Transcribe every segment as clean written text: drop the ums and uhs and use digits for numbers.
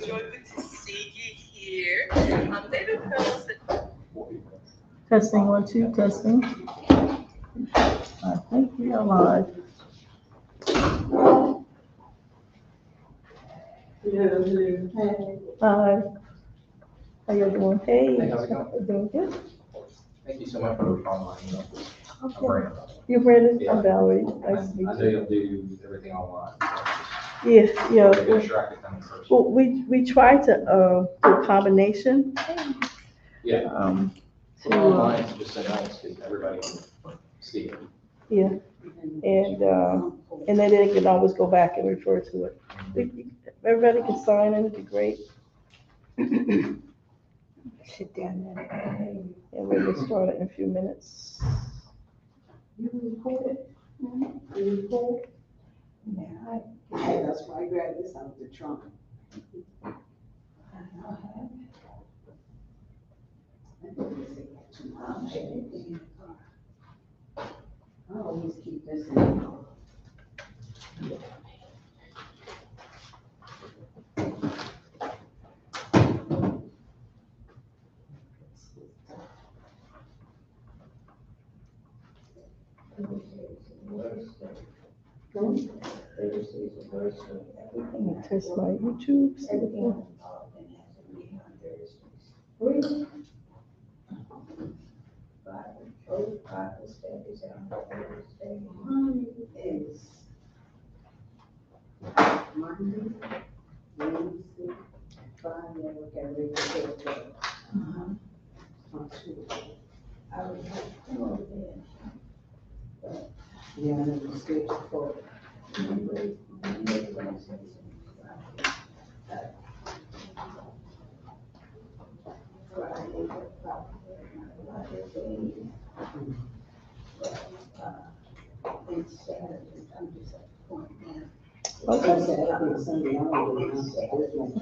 Joy, good to see you here. David Phillips. Testing 1 2 testing. I think we are live. Hi. How you doing? Hey. Hey, how's it going? Doing good. Thank you so much for responding to my email. I'm Brandon. You're Brandon? Yeah. I'm Valerie. I Nice to meet know you. you'll do everything online. Yeah, yeah. Make sure I can come in person. Well, we try to do a combination. Yeah. To, Online, it's just so nice because everybody can see it. yeah, and then they can always go back and refer to it. Everybody can sign in, it'd be great. Sit down there. And we'll get started in a few minutes. You record it? You record? Yeah, that's why I grabbed this out of the trunk. I always keep this in the car. I'm gonna test my YouTube. Everything. Really? Bible studies on Thursday. Is Monday, Wednesday, Friday, I look at it every day. On Tuesday. I would have to come over there. Yeah, and then the stage for Monday, Wednesday, Friday. It's Saturday, I'm just at the point now. Okay. Saturday and Sunday, I don't really know.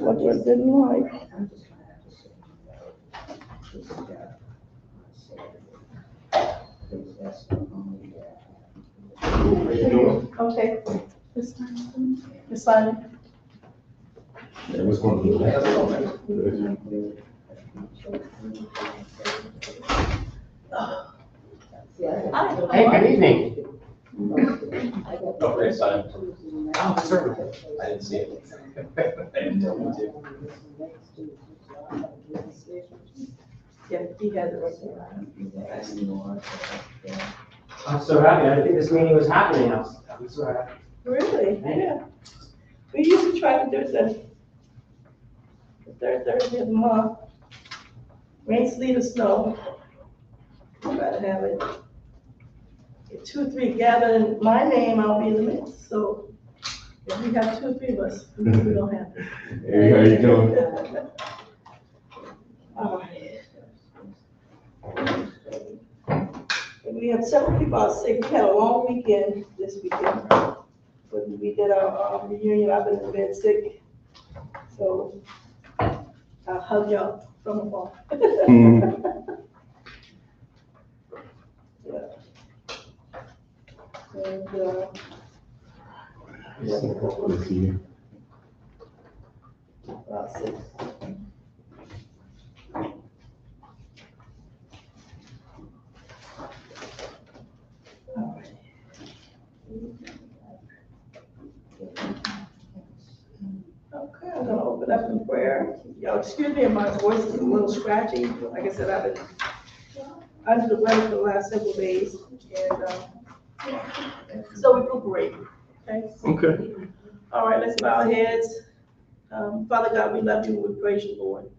What you didn't like? I'm just gonna have to say, this is that's the only, Okay. Miss Simon? Yeah, what's going on? Hey, good evening. Oh, great, son. Oh, certainly. I didn't see it. I didn't tell you to. Yeah, he has it right there. I'm so happy. I didn't think this meeting was happening. I'm so happy. Really? Yeah. We usually try to do the third Thursday of the month. Rain, sleet, or snow. We gotta have it. If 2 or 3 gather in my name, I'll be in the midst. So if we have 2 or 3 of us, we don't have it. Hey, how you doing? All right. We have several people out sick. We had a long weekend this weekend. When we did our reunion, I've been in bed sick. So I'll hug y'all from afar. Yeah. And, Let's see. about 6. All right. Okay, I'm gonna open up in prayer. Y'all, excuse me if my voice is a little scratchy. Like I said, I've been under the weather for the last several days, and so recuperate. Okay. Okay. All right, let's bow our heads. Father God, we love you and we praise you, Lord.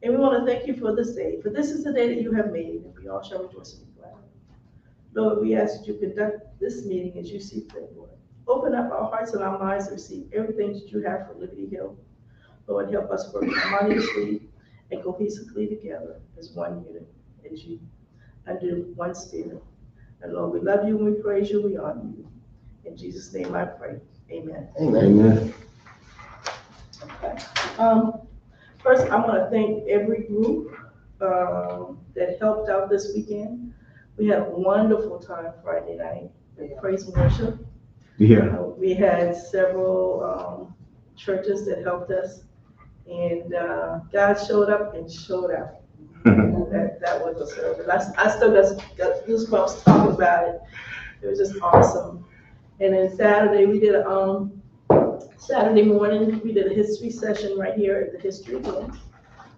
And we want to thank you for this day, for this is the day that you have made, and we all shall rejoice and be glad. Lord, we ask that you conduct this meeting as you see fit, Lord. Open up our hearts and our minds to receive everything that you have for Liberty Hill. Lord, help us work harmoniously and cohesively together as one unit, as you under one spirit. And Lord, we love you and we praise you, we honor you. In Jesus' name I pray. Amen. Amen. Okay. First, I want to thank every group that helped out this weekend. We had a wonderful time Friday night with praise and worship. Yeah. We had several churches that helped us, and And God showed up and showed out. That was a service. I still got goosebumps talking about it. It was just awesome. And then Saturday, we did Saturday morning, we did a history session right here at the History Room,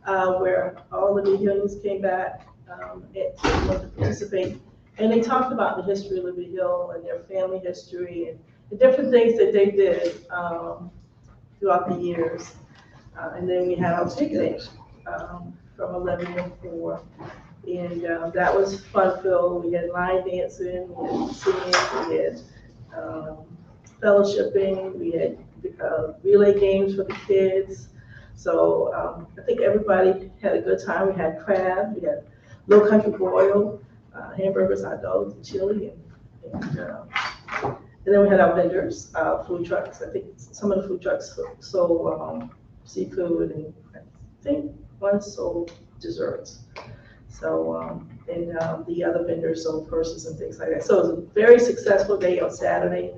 where all of the youngins came back and wanted to participate. And they talked about the history of Liberty Hill and their family history and the different things that they did throughout the years. And then we had our picnic from 11 to 4. And that was fun-filled. We had line dancing, we had singing, we had fellowshipping, we had relay games for the kids. So I think everybody had a good time. We had crab, we had Low Country Boil, hamburgers, hot dogs, and chili, and then we had our vendors, food trucks. I think some of the food trucks sold seafood, and I think one sold desserts. So, and the other vendors sold purses and things like that. So it was a very successful day on Saturday.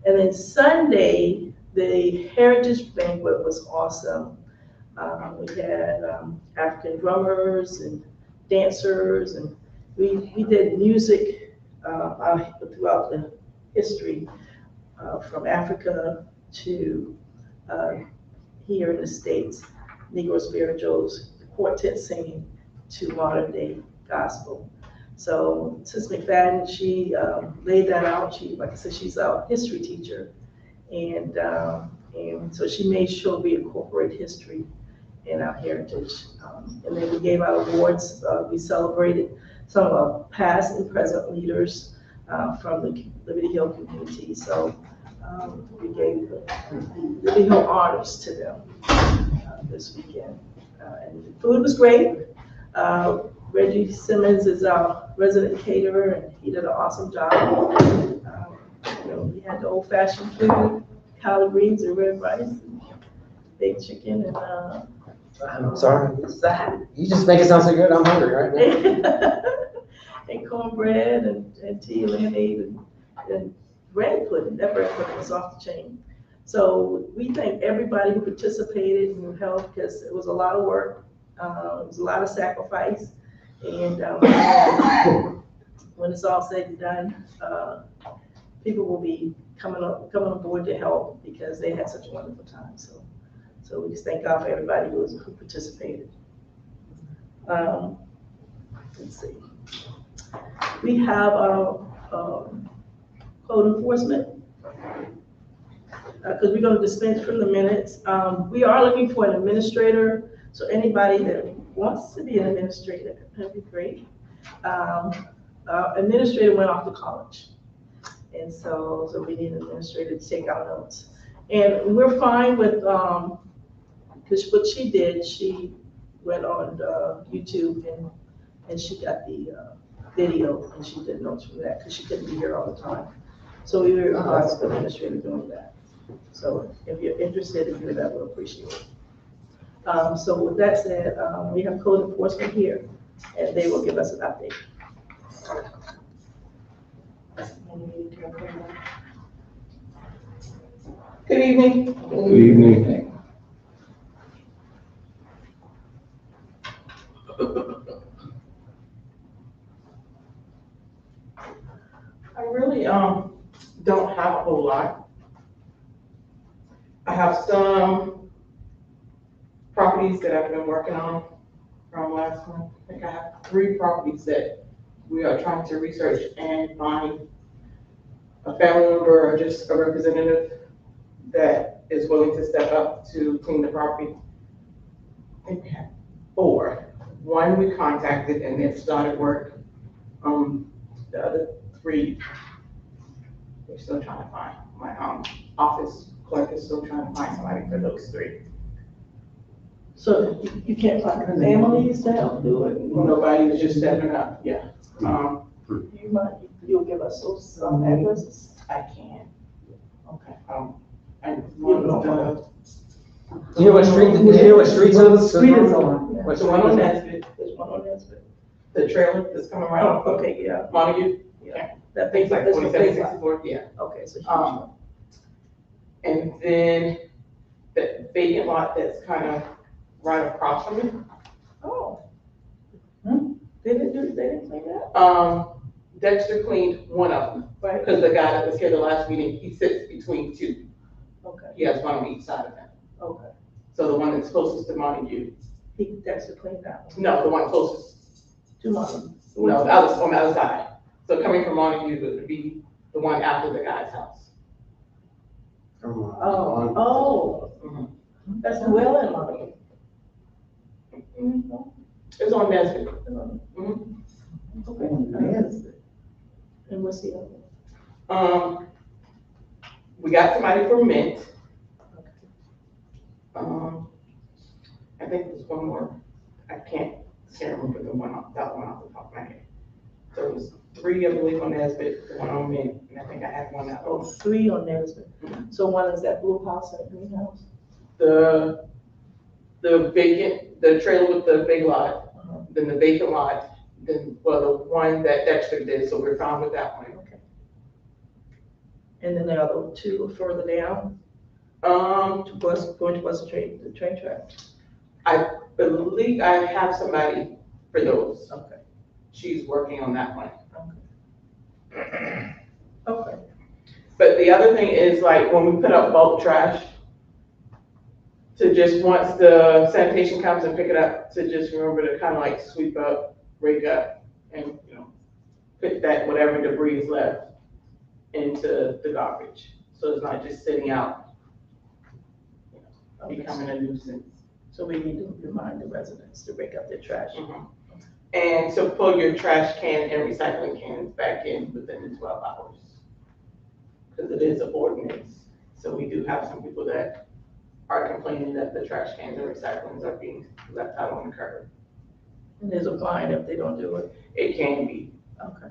And then Sunday, the Heritage Banquet was awesome. We had African drummers and dancers, and we did music throughout the history from Africa to here in the States, Negro spirituals, the quartet singing to modern day gospel. So Sis McFadden, she laid that out. She, like I said, she's our history teacher. And so she made sure we incorporate history in our heritage. And then we gave out awards. We celebrated some of our past and present leaders from the Liberty Hill community. So we gave the Liberty Hill honors to them this weekend. And the food was great. Reggie Simmons is our resident caterer, and he did an awesome job. We had the old-fashioned food, collard greens and red rice, and baked chicken, and I'm sorry. You just make it sound so good. I'm hungry right now. and cornbread and tea, lemonade, and bread pudding. That bread pudding was off the chain. So we thank everybody who participated and who helped, because it was a lot of work. It was a lot of sacrifice. And when it's all said and done, people will be coming on board to help because they had such a wonderful time. So we just thank God for everybody who participated. Let's see. We have code enforcement, because we're going to dispense from the minutes. We are looking for an administrator, so anybody that wants to be an administrator, that'd be great. Administrator went off to college, and so we need an administrator to take our notes. And we're fine with, because what she did, she went on YouTube and she got the video, and she did notes from that because she couldn't be here all the time. So we were fine with the administrator doing that. So if you're interested in doing that, we'll appreciate it. So with that said, we have code enforcement here, and they will give us an update. Good evening. Good evening. I really don't have a whole lot. I have some properties that I've been working on from last month. I think I have 3 properties that we are trying to research and find a family member or just a representative that is willing to step up to clean the property. I think we have 4. 1 we contacted and it started work. The other 3, we're still trying to find. My office clerk is still trying to find somebody for those 3. So you can't find families to help do it? Nobody was just stepping up, yeah. You'll give us those addresses? I can. Okay. And You know Do you know what street? Do you know what streets those? Street is on. What the one on street? Nesbit, There's one on Nesbit. the trailer that's coming right Oh, off okay, yeah. Montague, That it's big, like that's the 47, big lot. 64, yeah. Okay, so huge. And then the vacant lot that's kind of right across from me. Oh. They didn't say that? Dexter cleaned one of them, Right, because the guy that was here the last meeting, he sits between two. okay, He has one on each side of him. okay. So the one that's closest to Montague, That's the clean that one. no, the one closest, Two months. no, the other, on the other side. So coming from Montague would be the one after the guy's house. Oh, Mhm. that's the well in Monica. It's on Nesbit. Okay. And what's the other one? We got somebody for Mint. I think there's one more. I can't remember that one off the top of my head. So it was 3, I believe, on Nesbit, the one on Mint, and I think I had one out. Oh, 3 on Nesbit. So one is that blue house and greenhouse? The vacant, the trailer with the big lot, then the vacant lot, then, well, the one that Dexter did, so we're fine with that one. Okay. And then the other 2 are further down, going to the train track? I believe I have somebody for those. Okay. She's working on that one. Okay. But the other thing is, like, when we put up bulk trash, to just, once the sanitation comes and pick it up, to just remember to kind of like sweep up, rake up, and, put that, whatever debris is left into the garbage. So it's not just sitting out, becoming a nuisance. So we need to remind the residents to break up their trash. And to pull your trash can and recycling cans back in within the 12 hours. Because it is an ordinance. So we do have some people that are complaining that the trash cans and recyclings are being left out on the curb. And there's a fine if they don't do it. It can be. Okay.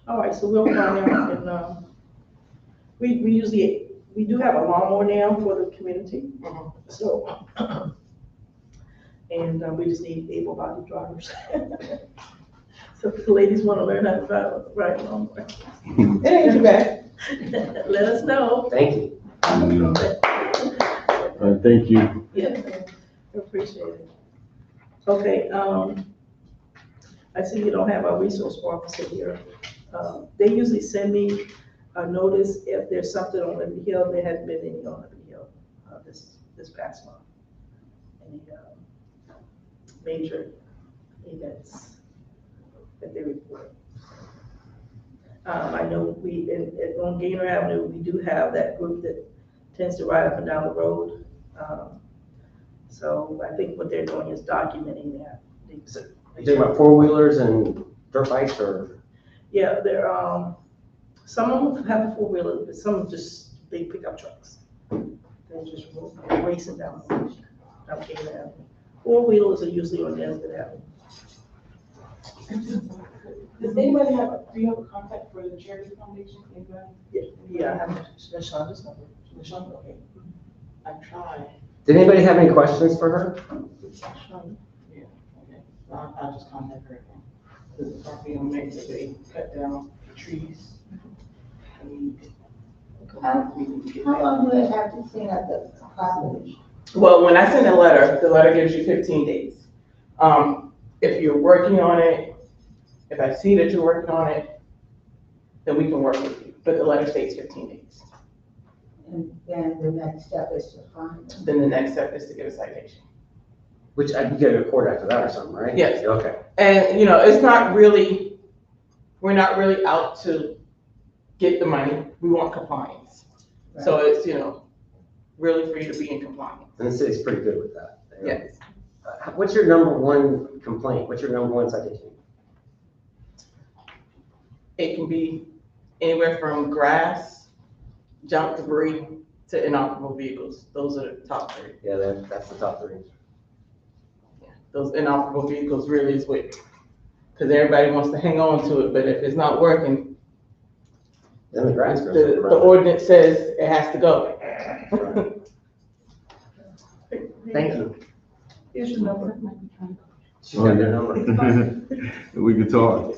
All right, so we'll find out, and, we do have a lawnmower now for the community, so, and we just need able-bodied drivers. So if the ladies want to learn how to drive, ride a lawnmower, It ain't too bad. let us know. Thank you. Thank you. Yeah, appreciate it. Okay, I see you don't have a resource officer here. They usually send me a notice if there's something on Liberty Hill. There hasn't been any on Liberty Hill this past month. Any major events that they report. I know on Gaynor Avenue, we do have that group that tends to ride up and down the road. So I think what they're doing is documenting that. You talking about 4-wheelers and dirt bikes, or? Yeah, some of them have a 4-wheeler, but some are just big pickup trucks. They're just racing down the road, down Gaynor Avenue. 4-wheelers are usually on Nesbit Avenue. Does anybody do you have a contact for the charity foundation? Anybody? Yeah, I have Lashonda's number. LaShonda, okay. I tried. Did anybody have any questions for her? Lashonda. Yeah, okay. I'll just contact her again. Because the property owner makes that they cut down the trees. How long do they have to clean up the property? Well, when I send a letter, the letter gives you 15 days. If you're working on it, if I see that you're working on it, then we can work with you. But the letter states 15 days. And then the next step is to find them. Then the next step is to get a citation. Which I can get a report after that or something, right? Yes. Okay. And, it's not really, we're not really out to get the money. We want compliance. Right. So it's, really for you to be in compliance. And the city's pretty good with that. Yes. What's your number one complaint? What's your number one citation? It can be anywhere from grass, junk debris, to inoperable vehicles. Those are the top 3. Yeah, that's the top 3. Yeah, those inoperable vehicles really is what, because everybody wants to hang on to it, but if it's not working, Then the grass grows. the ordinance says it has to go. Thank you. Here's your number. She's got their number. We could talk.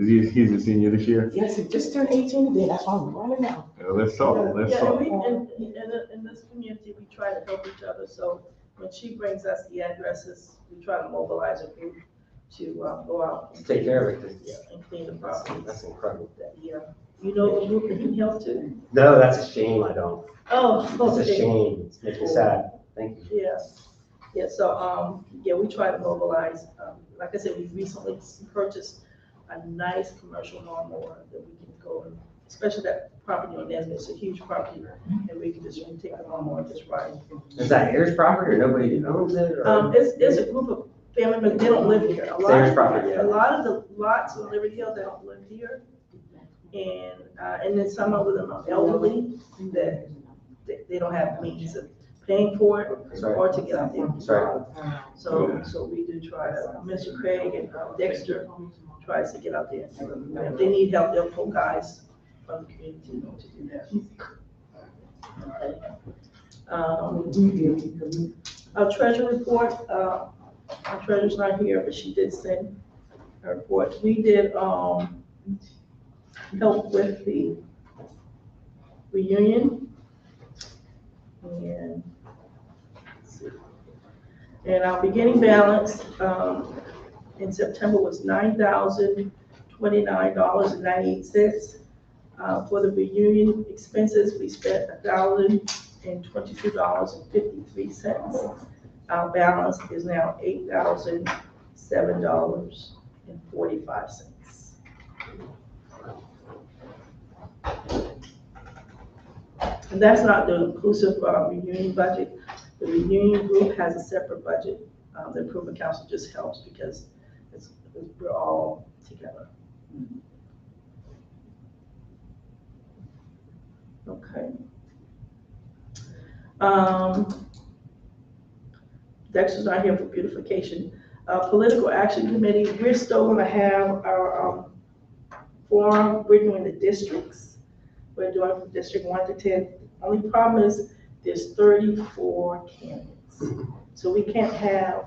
He's a senior this year? Yes, he just turned 18 today, that's why I'm running now. Let's talk, let's Yeah, and talk. we, in this community, we try to help each other, so when she brings us the addresses, we try to mobilize a group to, go out. and Take care of everything. Yeah, and clean the property. That's incredible. Yeah, you know a group that can help too? No, that's a shame, I don't. Oh, It's a okay. shame, it makes me sad. Thank you. Yeah, so, yeah, we try to mobilize, like I said, we recently purchased a nice commercial lawnmower that we can go, and especially that property on Nesbitt, it's a huge property, and we can just take the lawnmower and just ride. Is that Ayers property or nobody owns it? Or? It's a group of family members, they don't live here. It's Ayers property, yeah. A lot of the lots on Liberty Hill, they don't live here. And then some of them are elderly, that they don't have means of paying for it That's right. or to get out there. That's right. So we do try to, Mr. Craig and Dexter tries to get out there. And if they need help, they'll pull guys from the community to do that. Our treasure report, our treasurer's not here, but she did send her report. We did, help with the reunion. And let's see. And our beginning balance, in September was $9,029.98. For the reunion expenses, we spent $1,022.53. Our balance is now $8,007.45. And that's not the inclusive reunion budget. The reunion group has a separate budget. The improvement council just helps because we're all together. Okay. Dexter's not here for beautification. Political Action Committee, we're still gonna have our forum. We're doing the districts. We're doing from District 1 to 10. Only problem is there's 34 candidates. So we can't have,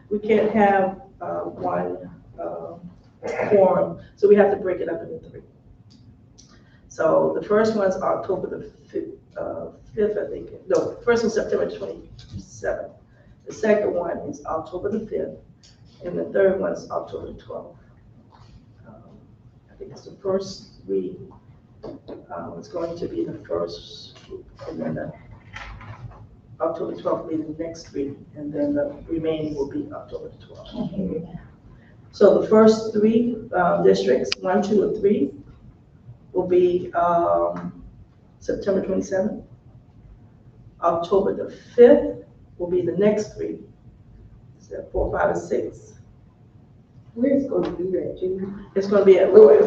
we can't have one forum. So we have to break it up into 3. So the first one's October the 5th, I think. No, the first one's September 27th. The second one is October the 5th. And the third one's October the 12th. I think it's the first 3. It's going to be the first group, and then the October 12th will be the next 3, and then the remaining will be October 12th. So the first 3 districts, 1, 2, and 3, will be September 27th. October the 5th will be the next 3. So 4, 5, and 6. Where's it gonna be at, Jimmy? It's going to be at Roy.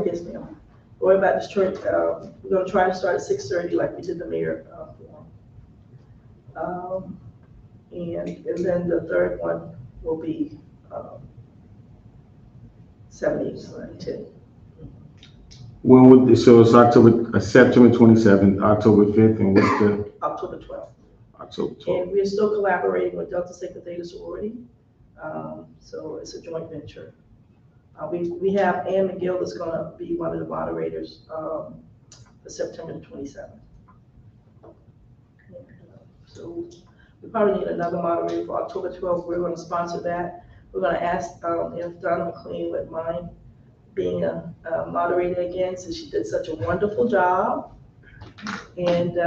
Yes, ma'am. Roy Baptist Church. We're going to try to start at 6:30 like we did the mayor forum. And then the third one will be 7, 8, 9, 10. When would, so it's September 27th, October 5th, and what's the? October 12th. October 12th. And we're still collaborating with Delta Sigma Theta Sorority. So it's a joint venture. We have Ann McGill that's going to be one of the moderators for September 27th. So we probably need another moderator for October 12th. We're going to sponsor that. We're going to ask if Donna McLean would mind being a moderator again, since she did such a wonderful job. And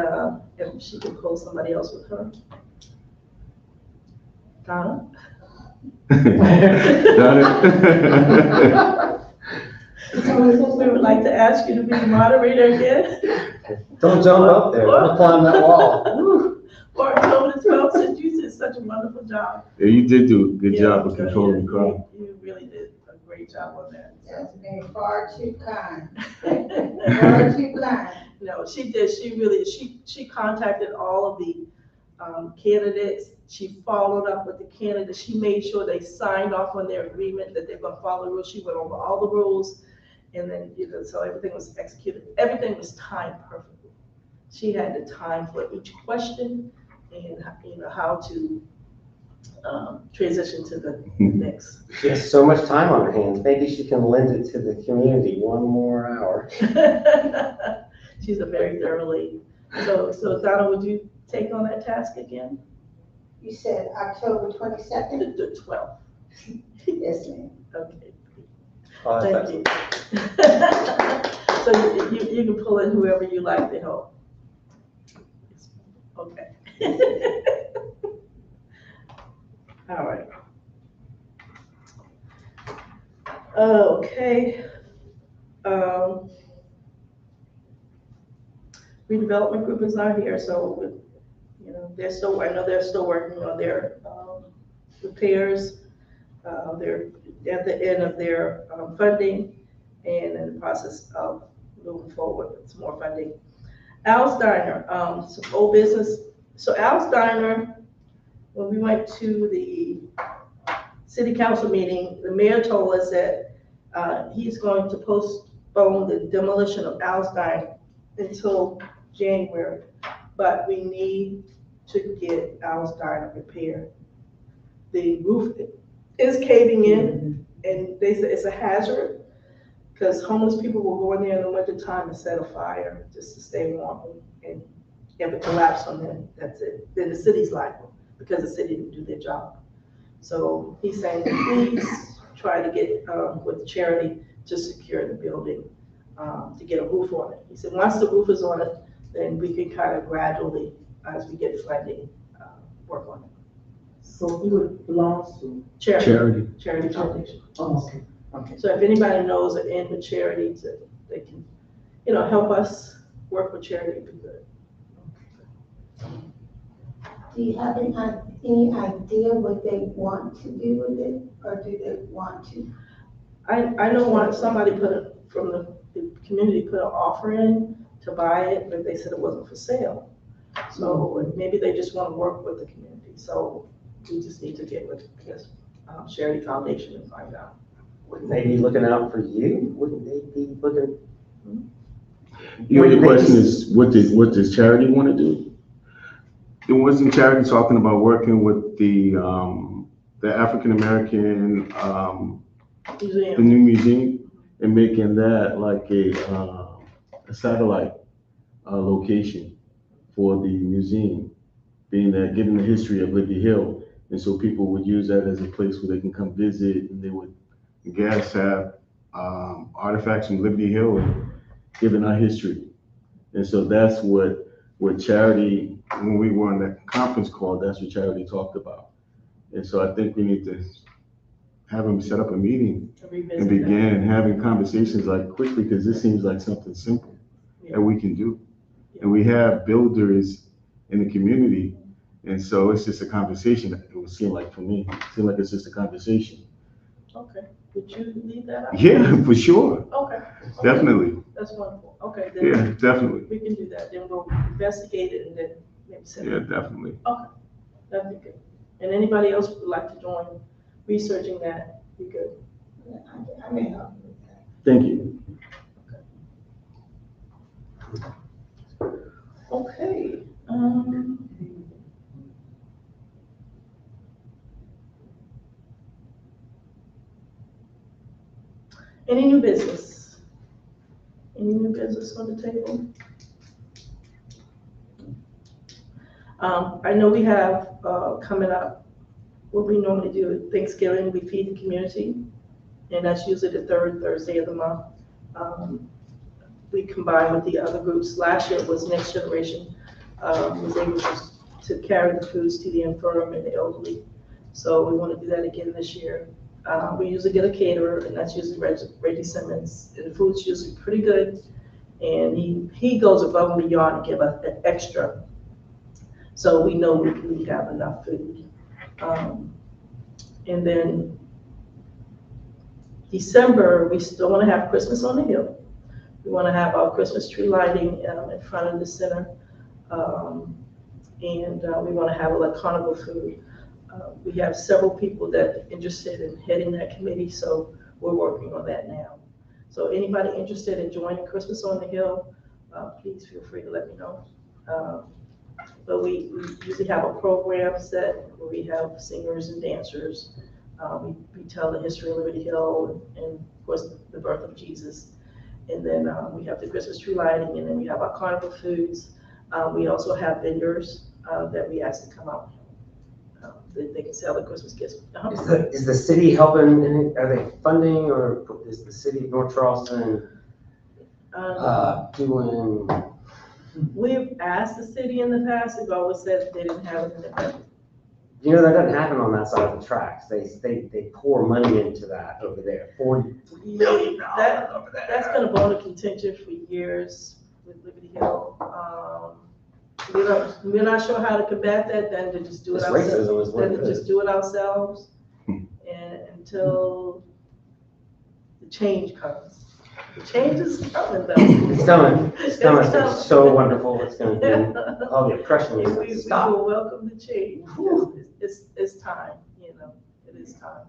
if she could pull somebody else with her. Donna? Got it? We would like to ask you to be the moderator again. Don't jump up there, don't climb that wall. Or October the 12th, since you did such a wonderful job. Yeah, you did do a good Yeah, job of controlling the crowd. You really did a great job on that. That's been far too kind. Far too kind. No, she did, she contacted all of the candidates. She followed up with the candidates. She made sure they signed off on their agreement that they're gonna follow the rules. She went over all the rules. And then, so everything was executed. Everything was timed perfectly. She had the time for each question and, how to transition to the next. She has so much time on her hands. Maybe she can lend it to the community one more hour. She's a very thorough lady. So Donna, would you take on that task again? You said October 22nd? The 12th. Yes, ma'am. Okay. Oh, that's Thank you. So you can pull in whoever you like to help. Okay. All right. Okay. Redevelopment group is not here, so, you know, I know they're still working on their repairs. They're at the end of their funding and in the process of moving forward with some more funding. Al's Diner, some old business. So Al's Diner, when we went to the city council meeting, the mayor told us that he's going to postpone the demolition of Al's Diner until January, but we need to get Al's Diner repaired. The roof is caving in, and they said it's a hazard because homeless people will go in there in the winter time and set a fire just to stay warm, and if it collapses on them, that's it. Then the city's liable because the city didn't do their job. So he's saying, please try to get with charity to secure the building, to get a roof on it. He said, once the roof is on it, then we can kind of gradually, as we get funding, work on it. So who it belongs to? Charity Foundation. Oh, okay, okay. So if anybody knows an end with charity, they can, you know, help us work with charity, it'd be good. Do you have any idea what they want to do with it, or do they want to? I know somebody from the community put an offer in to buy it, but they said it wasn't for sale. So maybe they just want to work with the community. So we just need to get with this Charity Foundation and find out. Wouldn't they be looking out for you? Wouldn't they be looking? You know, the question is, what does charity want to do? It wasn't charity talking about working with the African American, the new museum, and making that like a satellite location for the museum, being that given the history of Liberty Hill, and so people would use that as a place where they can come visit, and they would, I guess, have artifacts from Liberty Hill, and given our history. And so that's what charity, when we were on that conference call, that's what charity talked about. And so I think we need to have them set up a meeting and begin having conversations like quickly, because this seems like something simple that we can do. And we have builders in the community, and so it's just a conversation. It would seem like, for me, it's just a conversation. Okay, would you leave that out? Yeah, for sure. Okay. Definitely. That's wonderful. Okay, then Yeah, definitely. we can do that. Then we'll investigate it and then maybe send Yeah, it. definitely. That'd be good. And anybody else would like to join researching that, be good. I may help you with that. Thank you. Okay. Any new business? Any new business on the table? I know we have coming up, what we normally do at Thanksgiving, we feed the community, and that's usually the third Thursday of the month. We combine with the other groups. Last year was Next Generation, was able to carry the foods to the infirm and the elderly. So we want to do that again this year. We usually get a caterer, and that's usually Reggie Simmons, and the food's usually pretty good. And he goes above and beyond to give us the extra, so we know we have enough food. And then December, we still want to have Christmas on the Hill. We want to have our Christmas tree lighting in front of the center. And we want to have a carnival food. We have several people that are interested in heading that committee, so we're working on that now. So anybody interested in joining Christmas on the Hill, please feel free to let me know. But we usually have a program set where we have singers and dancers. We tell the history of Liberty Hill and of course the birth of Jesus. And then we have the Christmas tree lighting, and then we have our carnival foods. We also have vendors that we ask to come out. They can sell the Christmas gifts. Is the city helping, are they funding, or is the city of North Charleston doing? We've asked the city in the past, they've always said they didn't have it in their budget. You know, that doesn't happen on that side of the tracks. They pour money into that over there, $40 million over there. That's been a bone of contention for years with Liberty Hill. We're not sure how to combat that, than to just do it It's ourselves. racism is what Than it to is. just do it ourselves, and until the change comes. The change is coming though. It's coming, it's coming, coming. it's so wonderful, it's gonna do, all the oppression is We gonna stop. will welcome the change. It's time, you know, it is time.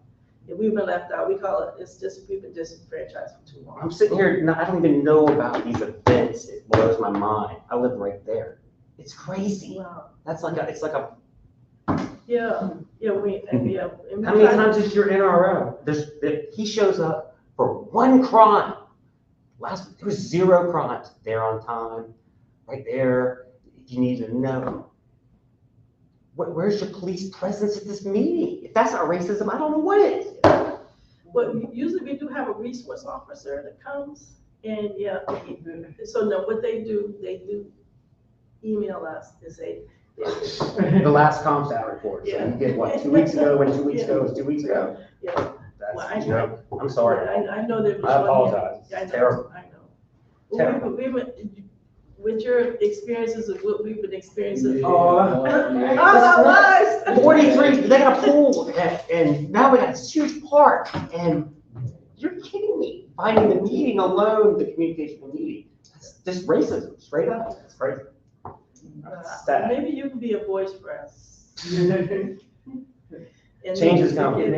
If we've been left out, we call it, we've been disenfranchised for too long. I'm sitting here, I don't even know about these events, it blows my mind. I live right there. It's crazy. Wow. That's like it's like a, Yeah, and we how many times is your NRO? He shows up for one crime. Last week, there was 0 crimes. They're on time, right there. You need to know. Where's your police presence at this meeting? If that's not racism, I don't know what is. Well, usually we do have a resource officer that comes, and so no, what they do email us and say. The last CompStat report. So you get what, 2 weeks ago, when 2 weeks ago was 2 weeks ago? Yeah. Well, That's, I'm sorry. I know there was. I apologize. I know, It's terrible. I know. Terrible. With your experiences of what we've been experiencing. Oh, Oh, 43, they got a pool, and now we got this huge park, and you're kidding me. Finding the meeting alone, the communication of the meeting, that's just racism, straight up, it's crazy. Sad. Maybe you can be a voice for us. Change is coming.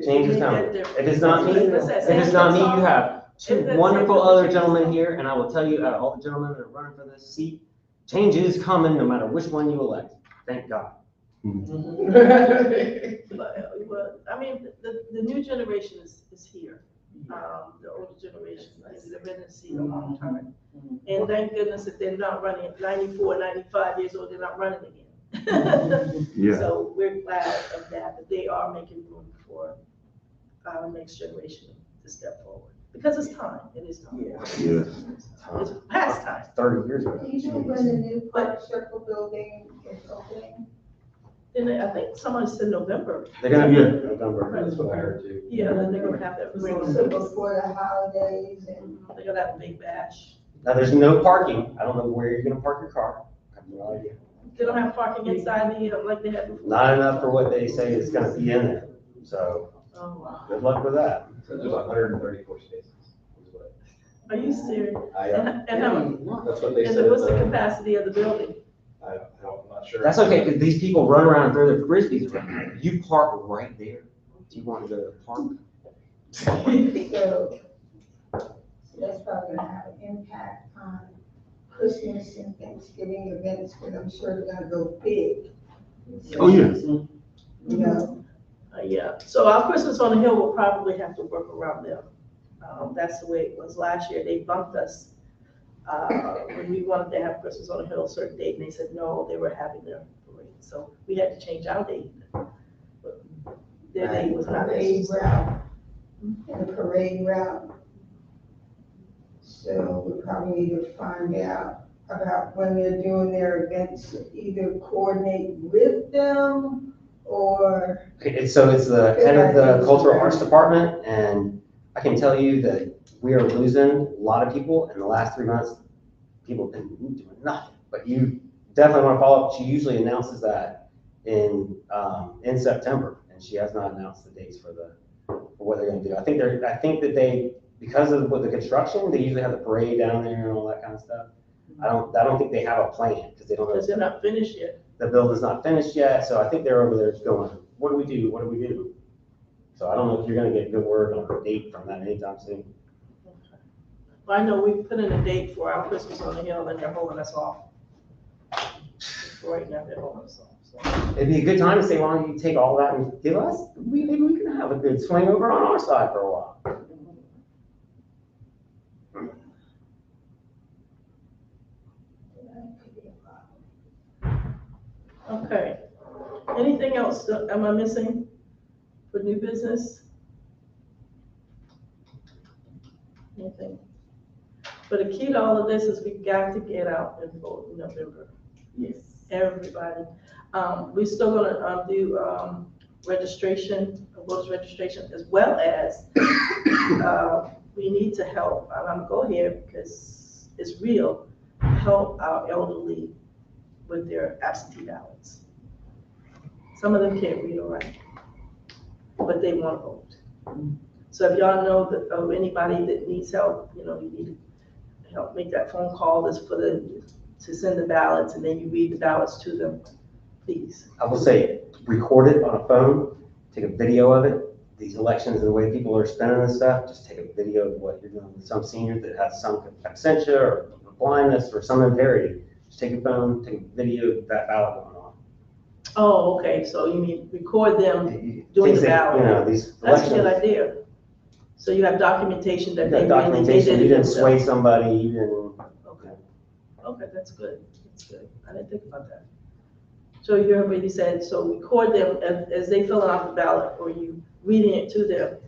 Change is coming. If it's not me, if it's not me, you have 2 wonderful other gentlemen here, and I will tell you, out of all the gentlemen that are running for this seat, change is coming no matter which one you elect. Thank God. But, I mean, the new generation is here. The older generation, they've been in the seat a long time. And thank goodness that they're not running at 94, 95 years old, they're not running again. Yeah. So we're glad of that they are making room for our next generation to step forward. Because it's time, it is time. Yeah. It's past time. 30 years ago. Do you know when the new Park Circle building is opening? And I think somebody said November. They're gonna be Yeah. November, that's what I heard too. Yeah, then they're gonna have that ring. So before the holidays and. They're gonna have a big bash. Now, there's no parking. I don't know where you're gonna park your car. I have no idea. They don't have parking inside the, like they had before. Not enough for what they say is gonna be in there. So, Oh, wow. good luck with that. So there's 134 spaces. is what Are you serious? I, And how, that's what they and said. what's the capacity of the building? I'm not sure. That's okay, because these people run around and throw their frisbees around. You park right there. Do you want to go to the park? So that's probably gonna have an impact on Christmas and Thanksgiving events, but I'm sure they're gonna go big. Oh, yeah. You know, Yeah, so our Christmas on the Hill will probably have to work around them. That's the way it was last year. They bumped us. When we wanted to have Christmas on the Hill a certain date, and they said, no, they were having their parade. So we had to change our date. But their date was not. parade route, and the parade route. So we probably need to find out about when they're doing their events, either coordinate with them or. So it's the head of the Cultural Arts Department, and I can tell you that we are losing a lot of people in the last 3 months. People have been doing nothing, but you definitely want to follow up. She usually announces that in September, and she has not announced the dates for what they're going to do. I think that they, because of the construction, they usually have the parade down there and all that kind of stuff. I don't think they have a plan because they don't know. Because they're not finished yet. The building's not finished yet, so I think they're over there going, what do we do? What do we do? So I don't know if you're gonna get good word on a date from that anytime soon. Well, I know we put in a date for our Christmas on the Hill and they're holding us off. for right now, they're holding us off, so. It'd be a good time to say, why don't you take all that and give us, maybe we can have a good swing over on our side for a while. Okay. Anything else that- am I missing for new business? Anything? But the key to all of this is we got to get out and vote in November, Yes. everybody. We're still gonna, do, registration, voters registration, as well as, we need to help, and I'm gonna go here because it's real, help our elderly with their absentee ballots. Some of them can't read or write, but they want to vote. So if y'all know that, of anybody that needs help, you need to help make that phone call, that's for to send the ballots, and then you read the ballots to them, please. I will say, record it on a phone, take a video of it. These elections and the way people are spending this stuff, just take a video of what you're doing with some senior that has some absentia or blindness or some impairment. Just take a phone, take a video of that ballot going on. Oh, okay, so you mean record them doing Things the that, ballot? these That's a good elections. idea. So you have documentation that You they got really, they documentation, did you it didn't sway themselves. somebody, you didn't. Okay, that's good, that's good. I didn't think about that. So you heard what you said, so record them as they fill out the ballot, or you reading it to them.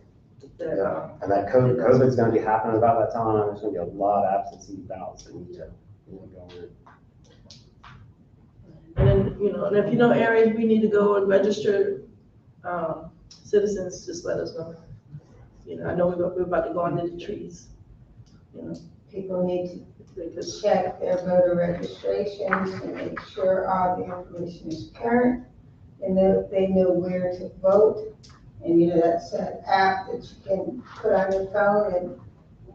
That, And that COVID's gonna be happening about that time, there's gonna be a lot of absentee ballots that need to go in. And then, and if you know areas we need to go and register, citizens, just let us know. I know we're about to go under the trees, People need to because, check their voter registrations and make sure all the information is current, and that they know where to vote. And, that's an app that you can put on your phone, and,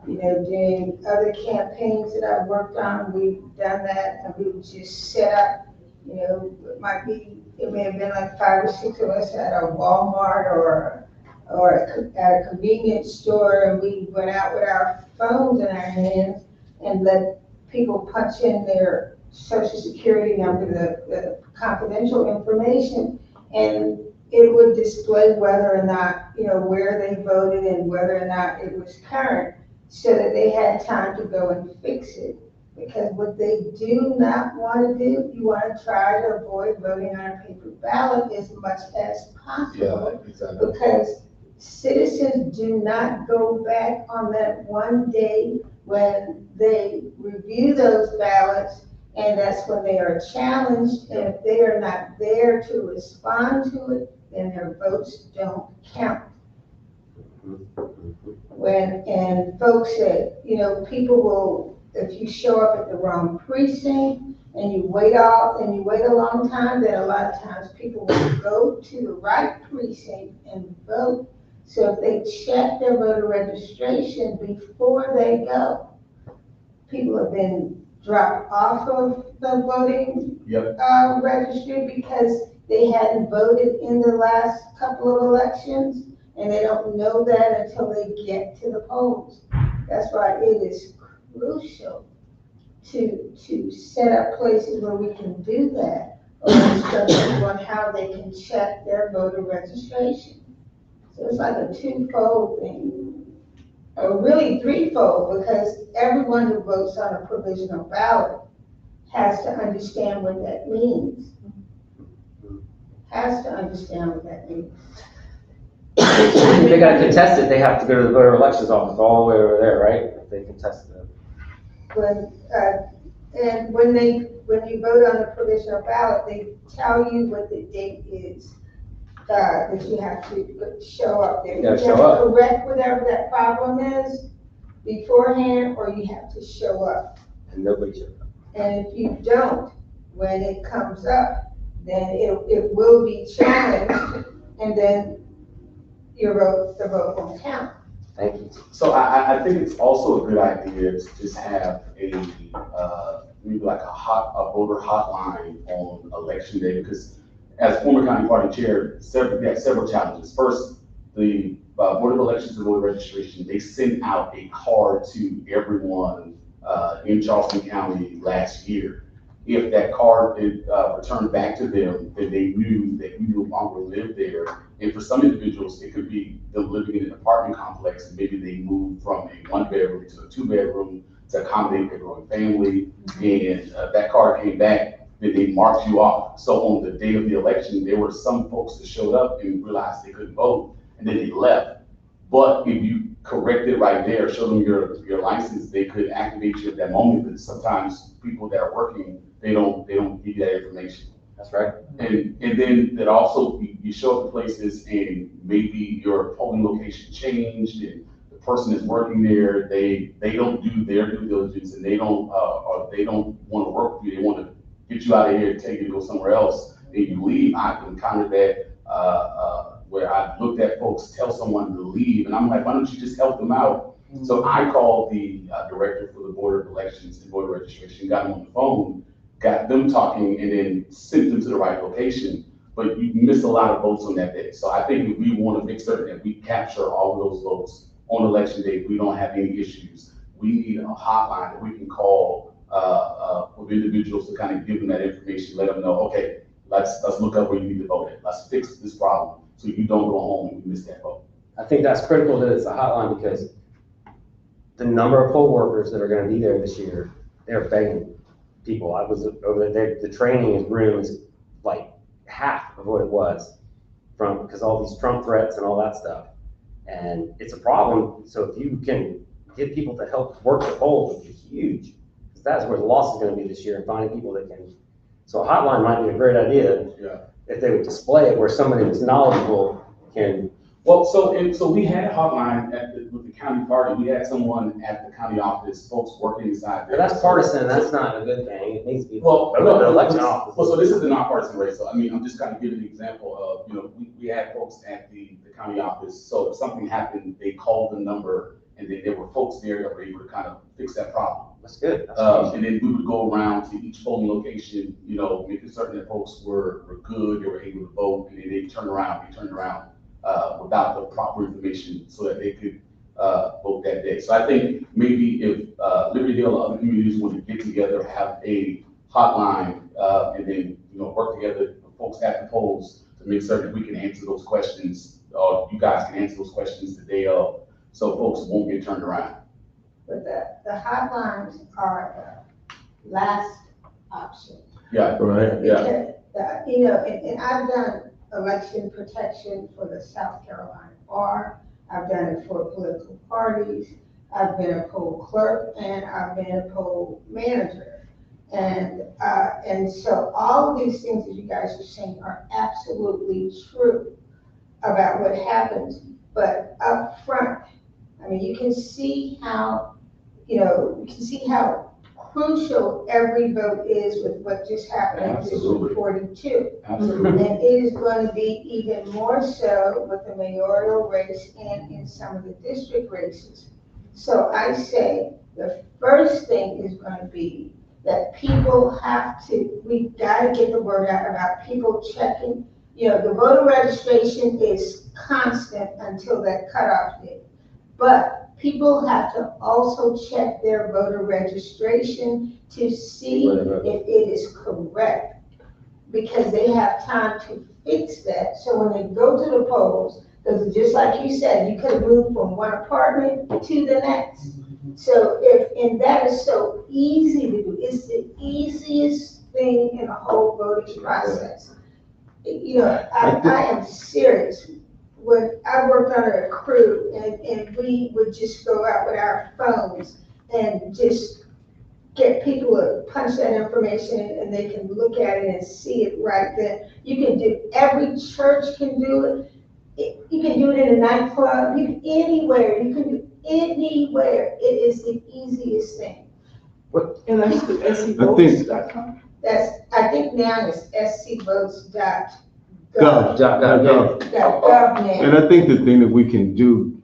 during other campaigns that I've worked on, we've done that, and we would just set up, it may have been like 5 or 6 of us at a Walmart or at a convenience store, and we went out with our phones in our hands and let people punch in their social security number, the confidential information, and it would display whether or not, where they voted and whether or not it was current, so that they had time to go and fix it. Because what they do not want to do, you want to try to avoid voting on a paper ballot as much as possible. Yeah, exactly. Because citizens do not go back on that one day when they review those ballots, and that's when they are challenged. And if they are not there to respond to it, then their votes don't count. And folks said, people will, if you show up at the wrong precinct and you wait a long time, then a lot of times people will go to the right precinct and vote. So if they check their voter registration before they go, people have been dropped off of the voting registry because they hadn't voted in the last couple of elections, and they don't know that until they get to the polls. That's why it is crucial to set up places where we can do that, or instruct people on how they can check their voter registration. So it's like a twofold thing, or really threefold, because everyone who votes on a provisional ballot has to understand what that means. Has to understand what that means. If they gotta contest it, they have to go to the voter elections office all the way over there, right? If they contest it. When you vote on a provisional ballot, they tell you what the date is, that you have to show up there. You gotta You show have up. to correct whatever that problem is beforehand, or you have to show up. And nobody showed up. And if you don't, when it comes up, then it will be challenged, and then the vote won't count. Thank you. So I think it's also a good idea to just have maybe like a voter hotline on election day, because as former county party chair, we have several challenges. First, the Board of Elections and Voter Registration, they sent out a card to everyone in Charleston County last year. if that card is returned back to them, then they knew that you no longer lived there. And for some individuals, it could be them living in an apartment complex, and maybe they moved from a 1-bedroom to a 2-bedroom to accommodate their growing family, and that card came back, then they marked you off. So on the day of the election, there were some folks that showed up and realized they couldn't vote, and then they left. But if you correct it right there, show them your license, they could activate you at that moment. But sometimes people that are working, they don't give you that information. That's right. And then that also, you show up to places and maybe your polling location changed, and the person that's working there, they don't do their due diligence, and they don't want to work with you. They want to get you out of here, take you to go somewhere else, and you leave. I've encountered that where I looked at folks tell someone to leave, and I'm like, why don't you just help them out? So I called the director for the Board of Elections and Voter Registration, got them on the phone, got them talking, and then sent them to the right location. But you miss a lot of votes on that day. So I think if we want to make certain that we capture all of those votes on election day, we don't have any issues. We need a hotline that we can call with individuals to kind of give them that information, let them know, okay, let's look up where you need to vote at. Let's fix this problem so you don't go home and you miss that vote. I think that's critical that it's a hotline, because the number of poll workers that are going to be there this year, they're begging people. I was over there, the training room is like half of what it was because all these Trump threats and all that stuff. And it's a problem. So if you can get people to help work the polls, would be huge, because that's where the loss is going to be this year, and finding people that can. So a hotline might be a great idea. Yeah. If they would display it where somebody who's knowledgeable can. Well, so we had a hotline with the county party. We had someone at the county office, folks working inside there. But that's partisan. That's not a good thing. It needs to be. Well, the election office. Well, so this is the nonpartisan race. So I mean, I'm just kind of giving an example of, we had folks at the county office. So if something happened, they called the number, and then there were folks there that were able to kind of fix that problem. That's good. And then we would go around to each polling location, making certain that folks were good, they were able to vote, and then they turned around without the proper information so that they could vote that day. So I think maybe if Liberty Hill and other communities want to get together, have a hotline, and then work together with folks at the polls to make certain that we can answer those questions, or you guys can answer those questions the day of, so folks won't get turned around. But the hotlines are the last option. Yeah, Right. yeah. Because, and I've done election protection for the South Carolina bar. I've done it for political parties. I've been a poll clerk, and I've been a poll manager. And so all of these things that you guys are saying are absolutely true about what happens. But up front, I mean, you can see how, crucial every vote is with what just happened in District 42. Absolutely. And it is going to be even more so with the mayoral race and in some of the district races. So I say the first thing is going to be that we've got to get the word out about people checking. The voter registration is constant until that cutoff date. But people have to also check their voter registration to see if it is correct, because they have time to fix that. So when they go to the polls, because just like you said, you could have moved from one apartment to the next. So and that is so easy to do. It's the easiest thing in the whole voting process. I am serious. When I worked under a crew, and we would just go out with our phones and just get people to punch that information in, and they can look at it and see it right then. You can do, every church can do it. You can do it in a nightclub, anywhere. You can do anywhere. It is the easiest thing. And that's the scvotes.com. I think now it's scvotes.gov. And I think the thing that we can do,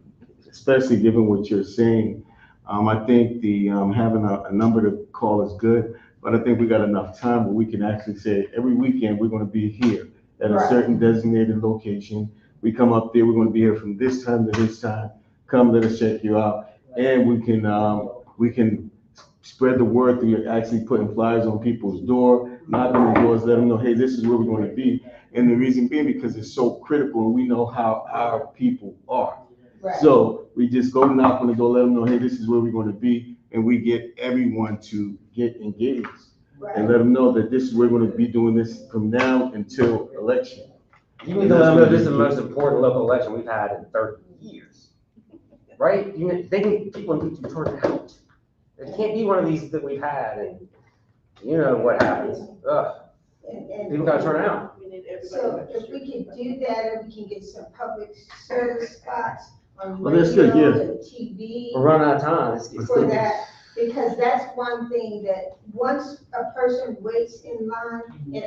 especially given what you're saying, I think the having a number to call is good, but I think we got enough time where we can actually say every weekend we're going to be here at a certain designated location. We come up there, we're going to be here from this time to this time. Come, let us check you out, and we can spread the word through actually putting flyers on people's door, knocking on the doors, let them know, hey, this is where we're going to be. And the reason being because it's so critical and we know how our people are. Right. So we just go knock on the door, let them know, hey, this is where we're going to be. And we get everyone to get engaged and let them know that this is where we're going to be doing this from now until election. You need to let them know this is the most important local election we've had in 30 years, right? People need to turn out. It can't be one of these that we've had, and you know what happens. Ugh. People gotta turn out. We need everybody. So if we can do that, and we can get some public service spots on Well, that's good, radio yeah. and TV. We're running out of time. For that, because that's one thing that once a person waits in line, and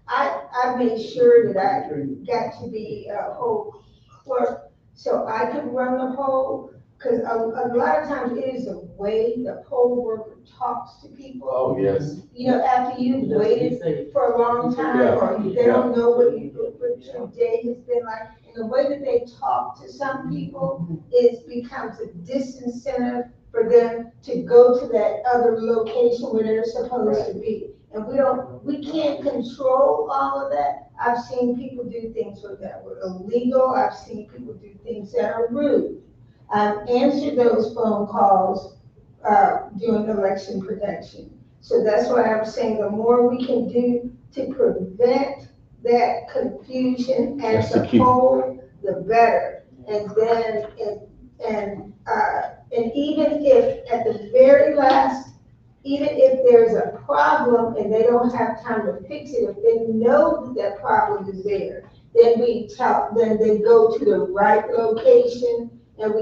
I made sure that I got to be a poll clerk, so I could run the poll, because a lot of times it is the way the poll worker talks to people. Oh, yes. After you've waited for a long time, or they don't know what your day has been like, and the way that they talk to some people becomes a disincentive for them to go to that other location where they're supposed to be. And we can't control all of that. I've seen people do things that were illegal. I've seen people do things that are rude. I've answered those phone calls during election protection. So that's why I'm saying the more we can do to prevent that confusion at the poll, the better. And then, and even if at the very last, even if there's a problem and they don't have time to fix it, if they know that problem is there, then they go to the right location and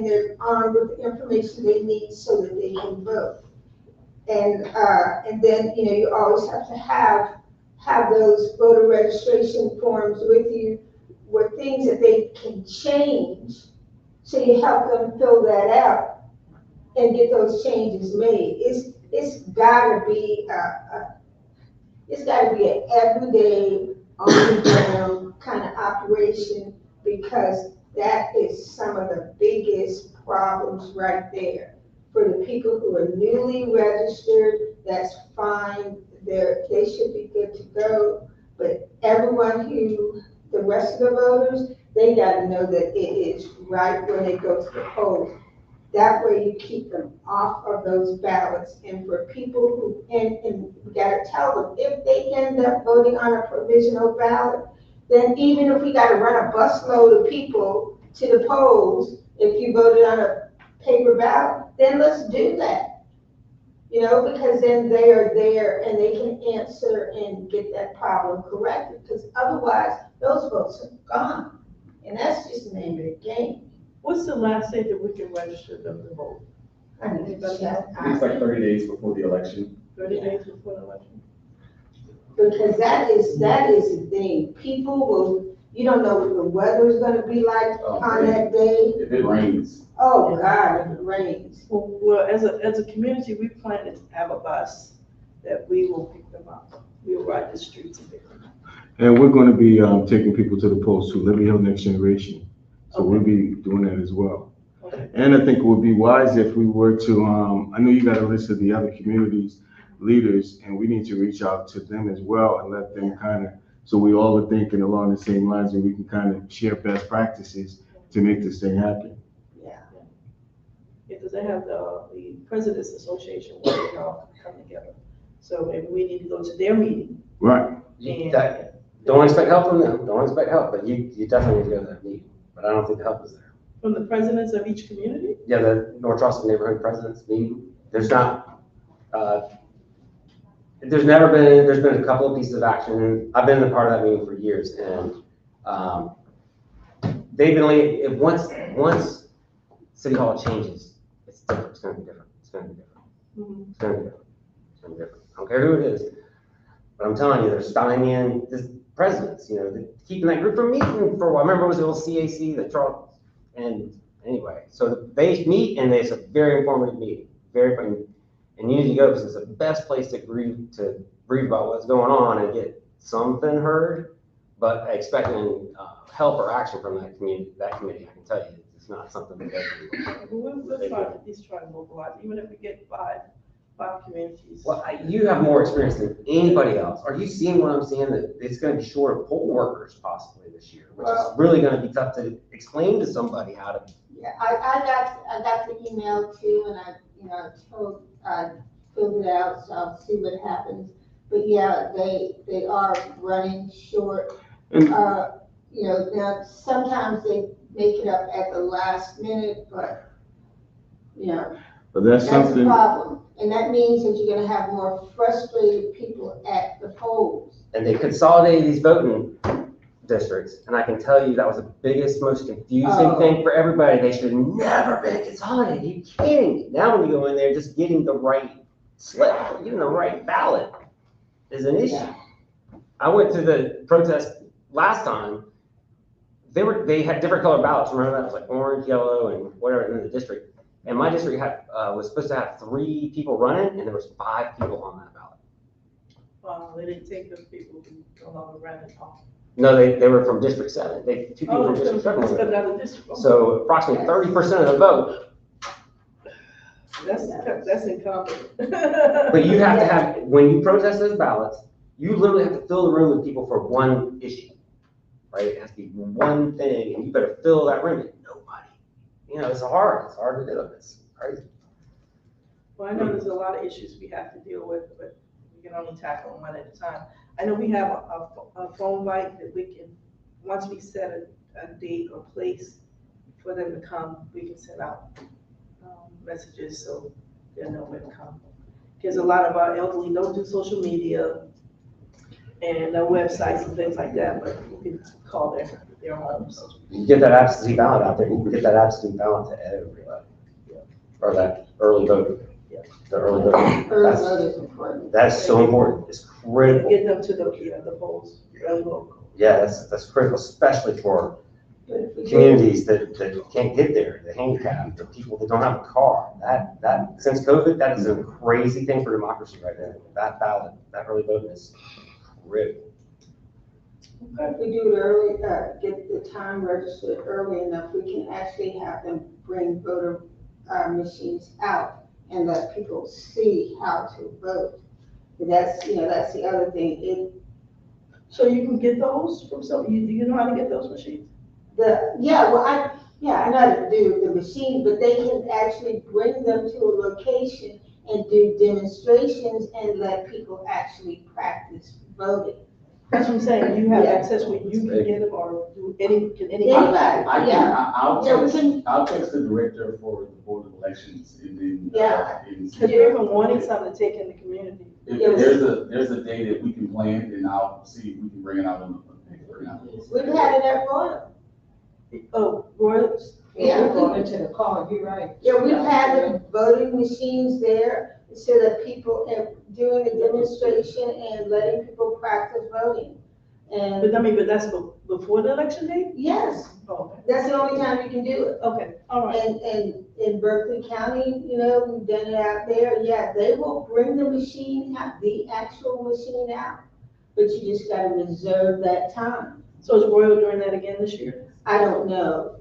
they're armed with the information they need so that they can vote. And then, you always have to have those voter registration forms with you with things that they can change. So you help them fill that out and get those changes made. It's gotta be an everyday, on the ground kind of operation, because that is some of the biggest problems right there. For the people who are newly registered, that's fine. They should be good to go. But everyone the rest of the voters, they gotta know that it is right when they go to the polls. That way you keep them off of those ballots. And for people and we gotta tell them, if they end up voting on a provisional ballot, then even if we gotta run a busload of people to the polls, if you voted on a paper ballot, then let's do that. Because then they are there and they can answer and get that problem corrected, because otherwise those votes are gone. And that's just the name of the game. What's the last day that we can register them to vote? I need to check. I think it's like 30 days before the election. 30 days before the election? Because that is the thing. People will, you don't know what the weather's gonna be like on that day. If it rains. Oh, God, if it rains. Well, as a community, we plan to have a bus that we will pick them up. We will ride the streets and pick them up. And we're going to be taking people to the polls too, Liberty Hill Next Generation. So we'll be doing that as well. Okay. And I think it would be wise if we were to, I know you got a list of the other communities leaders, and we need to reach out to them as well and let them so we all are thinking along the same lines, and we can share best practices to make this thing happen. Yeah. Because they have the President's Association where they all come together. So maybe we need to go to their meeting. Right. Don't expect help from them. Don't expect help, but you definitely need to go to that meeting. But I don't think the help is there. From the presidents of each community? Yeah, the North Charleston Neighborhood Presidents meeting. There's not, there's been a couple of pieces of action. I've been a part of that meeting for years, and they've been leading, once City Hall changes, it's different. It's gonna be different. It's gonna be different. Mm-hmm. It's gonna be different. It's gonna be different. I don't care who it is, but I'm telling you, they're stymieing the presidents, they're keeping that group from meeting for a while. I remember it was the old CAC, the Charles, and anyway, so they meet, and it's a very informative meeting, very fun. And you need to go because it's the best place to grieve about what's going on and get something heard, but expecting help or action from that committee, I can tell you, It's not something that does. We'll try to at least try to mobilize, even if we get five communities. Well, you have more experience than anybody else. Are you seeing what I'm seeing, that it's gonna be short of poll workers possibly this year, which is really gonna be tough to explain to somebody how to. Yeah, I got the email too, and I filled it out, so I'll see what happens. But yeah, they are running short. Now sometimes they make it up at the last minute, but, But that's that's a something, problem. And that means that you're gonna have more frustrated people at the polls. And they consolidated these voting districts, and I can tell you that was the biggest, most confusing thing for everybody. They should have never been consolidated. Are you kidding me? Now when you go in there, just getting the right slip, getting the right ballot is an issue. Yeah. I went to the protest last time. They had different colored ballots. Remember that? It was like orange, yellow, and whatever in the district. And my district was supposed to have 3 people running, and there was 5 people on that ballot. They didn't take those people who no longer ran at all. No, they were from District 7. 2 people from District 7. It's another district. So approximately 30% of the vote. That's incompetent. But you have to have, when you protest those ballots, you literally have to fill the room with people for one issue, right? It has to be one thing, and you better fill that room with nobody. It's hard to do. It's crazy. Well, I know there's a lot of issues we have to deal with, but we can only tackle them one at a time. I know we have a phone bite that we can, once we set a date or place for them to come, we can send out messages so they'll know when to come. Because a lot of our elderly don't do social media and no websites and things like that, but you can call their homes. You get that absentee ballot out there, you can get that absentee ballot to everybody. Or that early vote. The early vote. Early vote is important. That's so important. It's critical. Get them to the polls, early vote. Yeah, that's critical, especially for communities that can't get there, the handicapped, the people that don't have a car. That since COVID, that is a crazy thing for democracy right there. That ballot, that early vote is critical. If we do it early, get the time registered early enough, we can actually have them bring voter machines out and let people see how to vote. But that's the other thing. So you can get those from do you know how to get those machines? I know how to do the machine, but they can actually bring them to a location and do demonstrations and let people actually practice voting. That's what I'm saying, you have access where you can get them, or can anybody? I'll text the director for the Board of Elections and then. Because we've been wanting something to take in the community. If there's a day that we can plan, then I'll see if we can bring it out on the paper. We've had it at Royal. Oh, Royals? Yeah. Going to the car, you're right. Yeah, we've had the voting machines there so that people are doing a demonstration and letting people practice voting. And But that's before the election day? yes, Oh, okay. that's the only time you can do it. Okay, all right. And in Berkeley County, we've done it out there. Yeah, they will bring the machine out, the actual machine out, but you just gotta reserve that time. So is Royal doing that again this year? I don't know.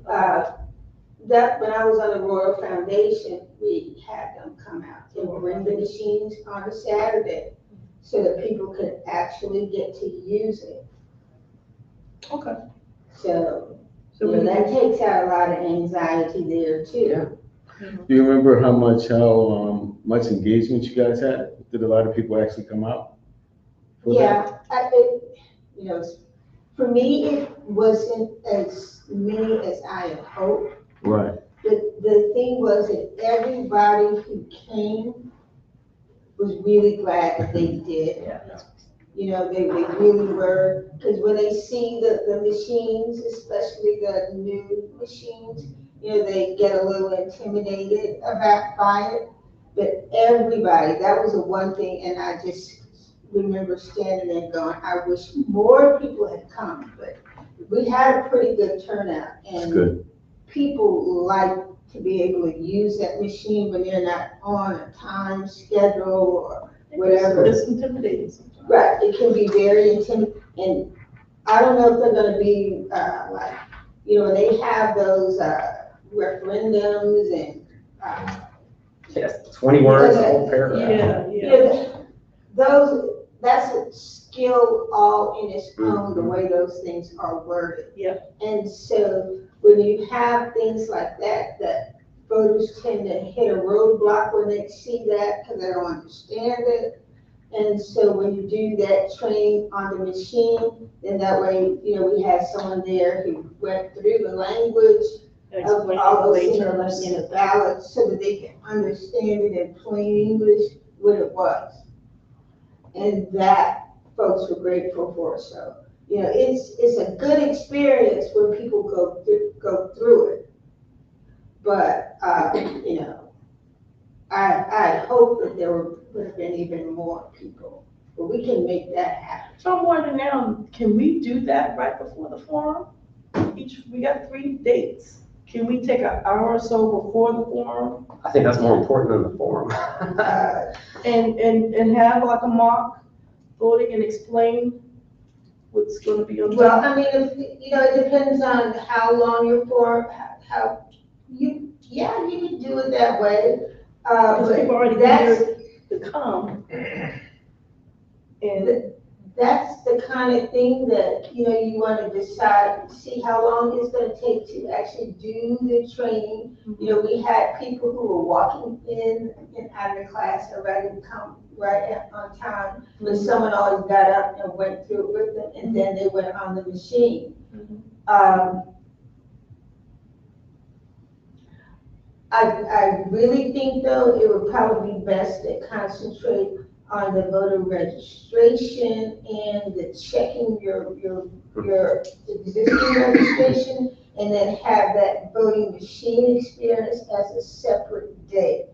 When I was on the Royal Foundation, we had them come out and bring the machines on a Saturday so that people could actually get to use it. Okay. So that takes out a lot of anxiety there too. Yeah. do you remember how much engagement you guys had? Did a lot of people actually come out? for that? Yeah, for me, it wasn't as many as I had hoped. Right. The thing was that everybody who came was really glad that they did. They really were, because when they see the machines, especially the new machines, they get a little intimidated by it. But everybody, that was the one thing, and I just remember standing there going, I wish more people had come, but we had a pretty good turnout. And Good. people like to be able to use that machine when they're not on a time schedule or whatever. It's intimidating sometimes. Right, it can be very intimidating, and I don't know if they're gonna be, when they have those, referendums and, Yes, 20 words, a whole paragraph. Yeah, you yeah. know, that's a skill all in its own, the way those things are worded. Yeah. And so when you have things like that, that voters tend to hit a roadblock when they see that because they don't understand it. And so when you do that training on the machine, then that way, you know, we had someone there who went through the language of all those things in the ballot so that they can understand it in plain English what it was. And that folks were grateful for. So, you know, it's a good experience when people go through it. But, you know, I hope that there would have been even more people, but we can make that happen. So I'm wondering now, can we do that right before the forum? We got 3 dates. Can we take an hour or so before the forum I think that's more important than the forum. and have like a mock voting and explain what's gonna be on the. Well, I mean, you know, it depends on how long your forum, yeah, you can do it that way. Because people already that's, here to come. And that's the kind of thing that, you know, you want to decide, see how long it's going to take to actually do the training. You know, we had people who were walking in and out of the class and ready to come right on time, but someone always got up and went through it with them, and then they went on the machine. I really think, though, it would probably be best to concentrate on the voter registration and the checking your existing registration, and then have that voting machine experience as a separate day.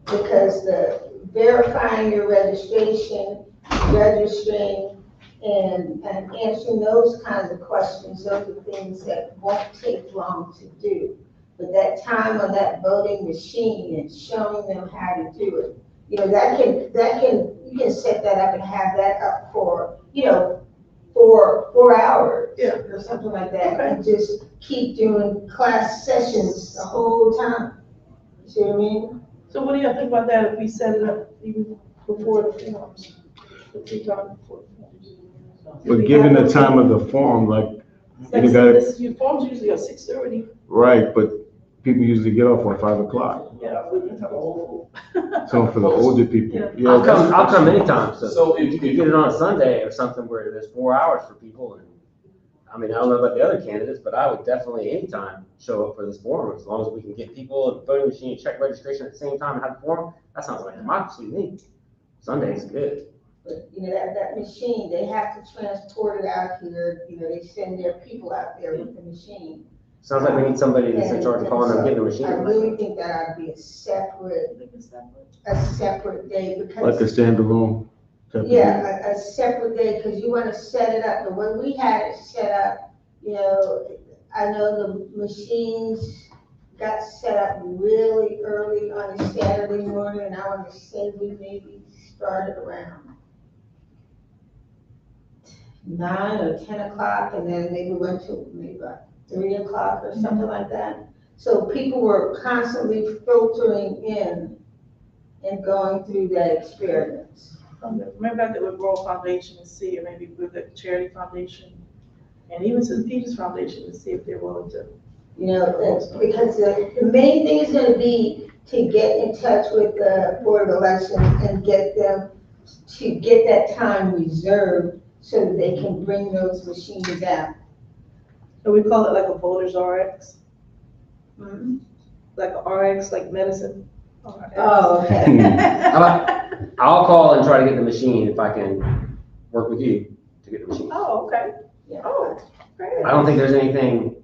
Because the verifying your registration, registering, and answering those kinds of questions, those are things that won't take long to do. But that time on that voting machine and showing them how to do it, you know, you can set that up and have that up for, you know, for 4 hours. Yeah. Or something like that. Okay. And just keep doing class sessions the whole time. See what I mean? so what do y'all think about that if we set it up even before the forums? If we talk before the forums? But given the time of the forum, like, you gotta, Your forums usually are 6:30. right, but people usually get off at 5 o'clock. Yeah, we can talk old. So for the older people, Yeah. yeah, I'll come anytime, so So if you could get it on a Sunday or something where there's 4 hours for people, and, I mean, I don't know about the other candidates, but I would definitely anytime show up for this forum, as long as we can get people and voting machine, check registration at the same time and have the forum. That sounds like democracy to me. Sunday's good. But, you know, that machine, they have to transport it out here, you know, they send their people out there with the machine. Sounds like we need somebody that's in charge of calling them, getting the machine. I really think that ought to be a separate day, like a because, standalone type of thing. yeah, a separate day, because you want to set it up, the way we had it set up, you know, I know the machines got set up really early on a Saturday morning, and I want to say we maybe started around 9 or 10 o'clock, and then maybe went to maybe about 3 o'clock or something like that. So people were constantly filtering in and going through that experience. Maybe I could with World Foundation and see, or maybe with the Charity Foundation, and even St. Peter's Foundation to see if they're willing to. You know, because the main thing is gonna be to get in touch with the Board of Elections and get them to get that time reserved so that they can bring those machines out. So we call it like a voter's RX? Like a RX, like medicine? RX. Oh, okay. I'll call and try to get the machine if I can work with you to get the machine. Oh, okay. Yeah. Oh, great. I don't think there's anything,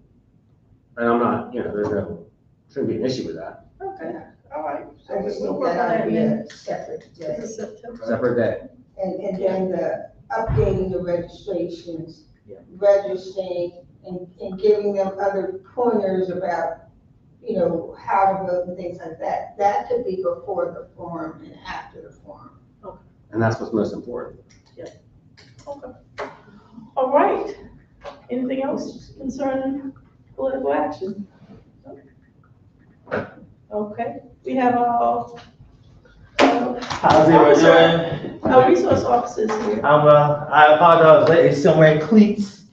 and I'm not, you know, shouldn't be an issue with that. Okay, all right. So I just we'll think work on that ought that to be in a separate day. September. Separate day. And then the updating the registrations, Yeah. registering and giving them other pointers about, you know, how to vote and things like that. That could be before the forum and after the forum. And that's what's most important. Okay. All right. Anything else concerning Political action. Okay, we have our, How's everyone doing? our resource officers here. I'm well. I apologize. Late. It's somewhere in cleats.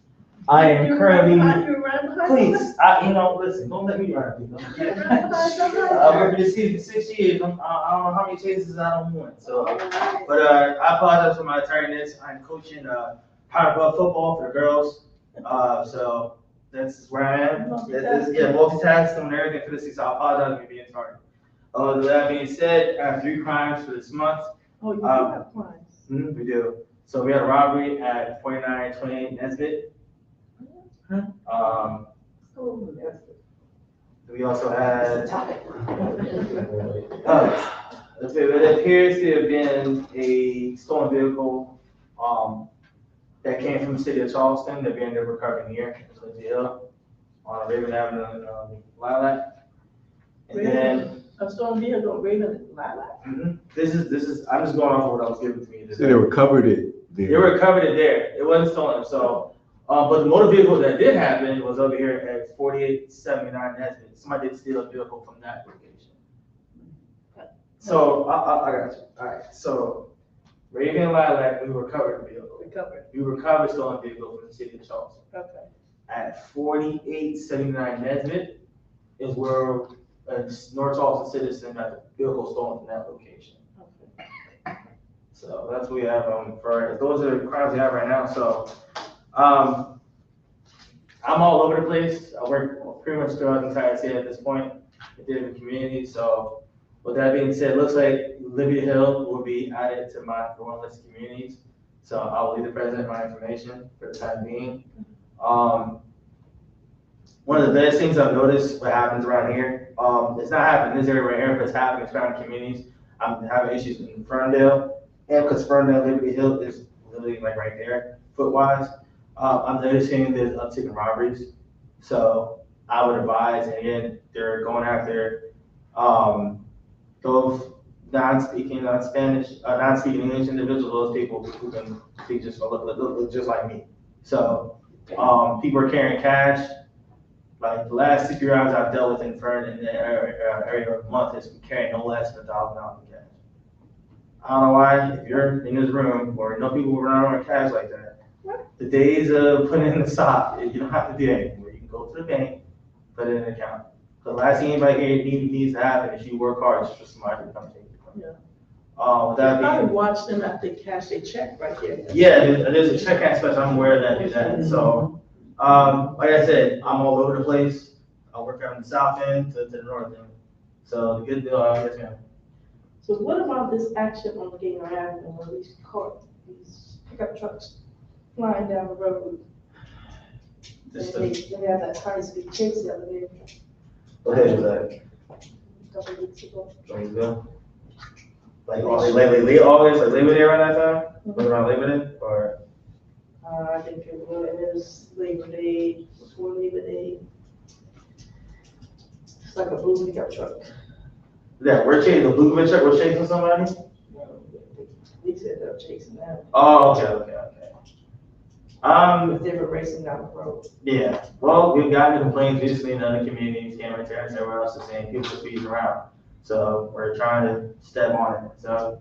I am You currently run behind cleats. Listen. Don't let me run. I've worked in this city for 6 years. I don't know how many chases I don't want. So, but I apologize for my tardiness. I'm coaching power club football for the girls. So that's where I am. Multitasking and everything for this season. So I apologize for being tardy. With that being said, I have 3 crimes for this month. Oh, you do have clients. We do. So we had a robbery at 4928 Nesbitt. We also had, it appears to have been a stolen vehicle, that came from the city of Charleston. They're being recovered here in Lindsay Hill on Raven Avenue and Lilac. And then, A stolen vehicle, Raven Lilac? this is, I'm just going off of what I was given to me today. So they recovered it They there. recovered it there. It wasn't stolen. So, but the motor vehicle that did happen was over here at 4879 Nesbitt. Somebody did steal a vehicle from that location. So I got you. All right. So Raven and Lilac, we recovered the vehicle. We recovered stolen vehicle from the city of Charleston. Okay. At 4879 Nesbitt is where a North Charleston citizen had the vehicle stolen from that location. Okay. So that's what we have for, those are the crimes we have right now. So I'm all over the place. I work pretty much throughout the entire state at this point in different communities. So with that being said, it looks like Liberty Hill will be added to my list of communities. So I will leave the president my information for the time being. One of the best things I've noticed what happens around here, it's not happening in this area right here, but it's happening in surrounding communities. I'm having issues in Ferndale, and because Ferndale, Liberty Hill is literally like right there, foot-wise. I'm noticing there's uptick in robberies. So I would advise, and again, they're going after those non-speaking English individuals, those people who can speak just look just like me. So people are carrying cash. Like the last 6 hours I've dealt with in Ferndale in the area of a month has been carrying no less than $1,000 in cash. I don't know why, if you're in this room or know people who run around with cash like that, the days of putting in the sock, you don't have to do that anymore. You can go to the bank, put it in an account. The last thing anybody here needs to happen is you work hard just for somebody to come take it from you. With that I being, watched them after they cash their check right here. yeah, there's a check aspect. I'm aware of that. Do that. So, like I said, I'm all over the place. I work from the south end to the north end. So the good deal, yes, ma'am. So what about this action on Gaynor Avenue where these pickup trucks flying down the road? Just And they have that high-speed chase the other day, what day was that? a couple of weeks ago. Like August, like Labor Day around that time? Was it around Labor Day or? I think it was Labor Day, before Labor Day. It's like a blue pickup truck. Yeah, we're chasing, the blue truck, we're chasing somebody? They said they're chasing them. Oh, okay. But they were racing down the road. Yeah, well, we've gotten complaints recently in other communities, Cameron Terrace, everywhere else is saying people are speeding around. So we're trying to step on it, so.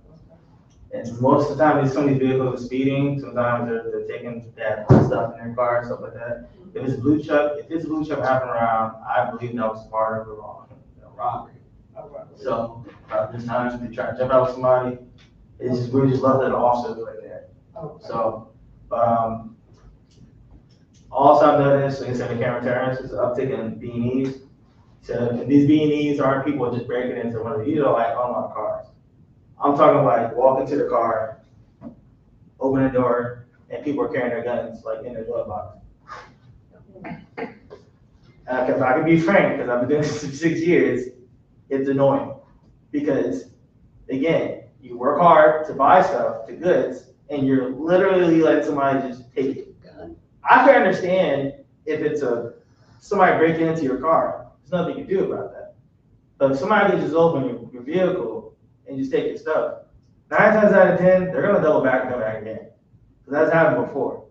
And most of the time, some of these vehicles are speeding, sometimes they're taking that stuff in their car, stuff like that. If it's a blue truck happening around, I believe that was part of the robbery. So, this time, they try to jump out with somebody, we just love that the officers right there. So, also I've noticed, like I said, in Cameron Terrace, is an uptick in B&Es. So these B&Es aren't people just breaking into one of these, are like unlocked cars. I'm talking like walking to the car, open the door, and people are carrying their guns like in their glove box. Because I can be frank, because I've been doing this for 6 years, it's annoying. Because again, you work hard to buy stuff, to goods, and you're literally letting somebody just take it. I can understand if it's somebody breaking into your car. There's nothing you can do about that. But if somebody can just open your vehicle and just take your stuff, 9 times out of 10, they're gonna double back and come back again. So that's happened before.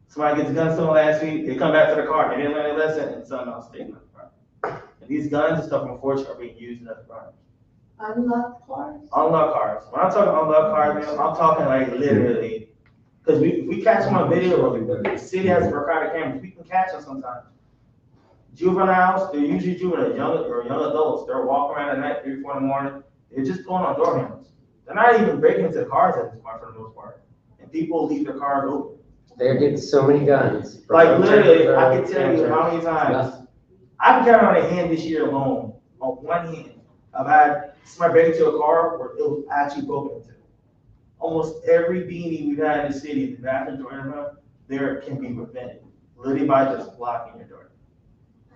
Somebody gets a gun stolen last week, they come back to the car, they didn't learn their lesson, and something else taken up front. And these guns and stuff, unfortunately, are being used in other crimes. Unlocked cars? Unlocked cars. When I'm talking unlocked cars, man, I'm talking like literally, because we catch them on video, or the city has recorded cameras, we can catch them sometimes. Juveniles, they're usually juveniles, young adults, they're walking around at night, 3, 4 in the morning, they're just pulling on door handles. They're not even breaking into the cars at this point for the most part. And people leave their cars open. They're getting so many guns. Like literally, I can tell you how many times, I've carried on a hand this year alone, on one hand. I've had somebody break into a car where it was actually broken into. Almost every beanie we've had in the city, the bathroom door, there can be prevented, literally by just blocking your door.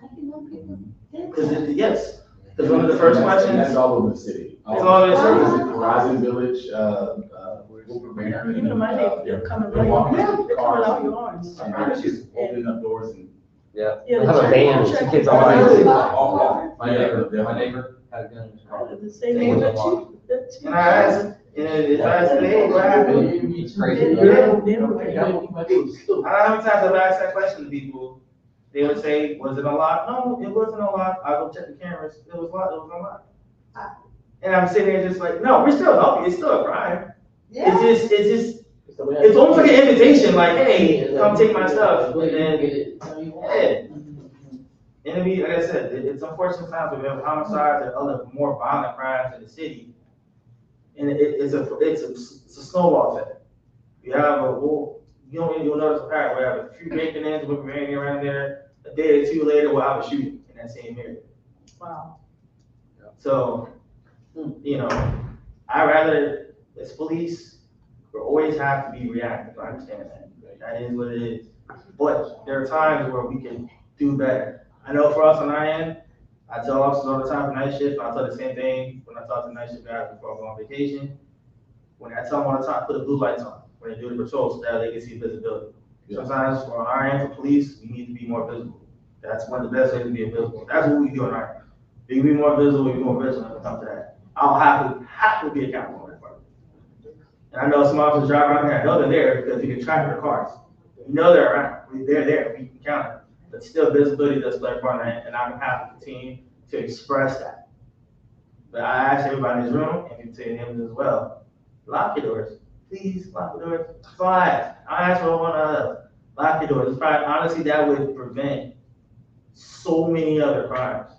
I didn't know people did Because that. yes, because one of the first questions. That's all over the city. It's all over the city. Horizon Village, Even in my neighborhood, they're coming They're walking right, through they're coming out cars. your arms. Sometimes just opening up doors and. Yeah, Yeah, they have a the van, check- two kids check- all check- right. My neighbor had a gun in his car. The same thing that you. And I asked, if I said, hey, what happened? It's crazy. They don't break I don't know how many times I've asked that question to people. They would say, was it unlocked? No, it wasn't unlocked. I go check the cameras. It was locked, it was unlocked. And I'm sitting there just like, no, we're still helping. It's still a crime. Yeah. It's almost like an invitation, like, hey, come take my stuff. And then, yeah. And it be, like I said, it's unfortunate times when we have homicides and other more violent crimes in the city. And it's a snowball effect. You have you'll notice a pattern. We have a few break-ins, we're hanging around there. A day or two later, we'll have a shooting in that same area. Wow. So, I rather, as police, we always have to be reactive. I understand that. That is what it is. But there are times where we can do better. I know for us on our end, I tell officers all the time for night shift, I tell the same thing when I talk to night shift guys before I go on vacation. When I tell them all the time, put the blue lights on when they do the patrol so that they can see visibility. Yeah. Sometimes on our end for police, we need to be more visible. That's one of the best ways to be visible. That's what we do on our end. We can be more visible, we can be more visible when it comes to that. I'll have to be accountable for that part. And I know some officers drive around here, I know they're there because you can track their cars. We know they're around, they're there, we can count it. But still visibility does play a part in it, and I'm happy to continue to express that. But I ask everybody in this room, and you say him as well, lock your doors. Please lock the doors. That's all I ask. I ask for one another. Lock your doors. Honestly, that would prevent so many other crimes.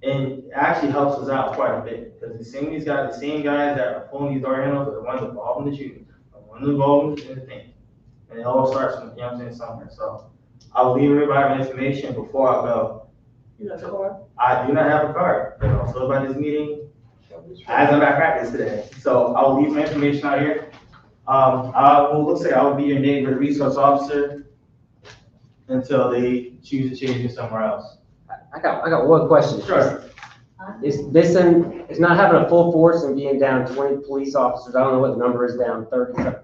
And it actually helps us out quite a bit because the same guys that are pulling these door handles are the ones involved in the shooting, the ones involved in the thing. And it all starts from, somewhere. So I will leave everybody with information before I go. You got a card? I do not have a card, but also about this meeting, as I'm at practice today. So I'll leave my information out here. Looks like I will be your neighborhood resource officer until they choose to change me somewhere else. I got one question. Sure. It's not having a full force and being down 20 police officers. I don't know what the number is, down 30.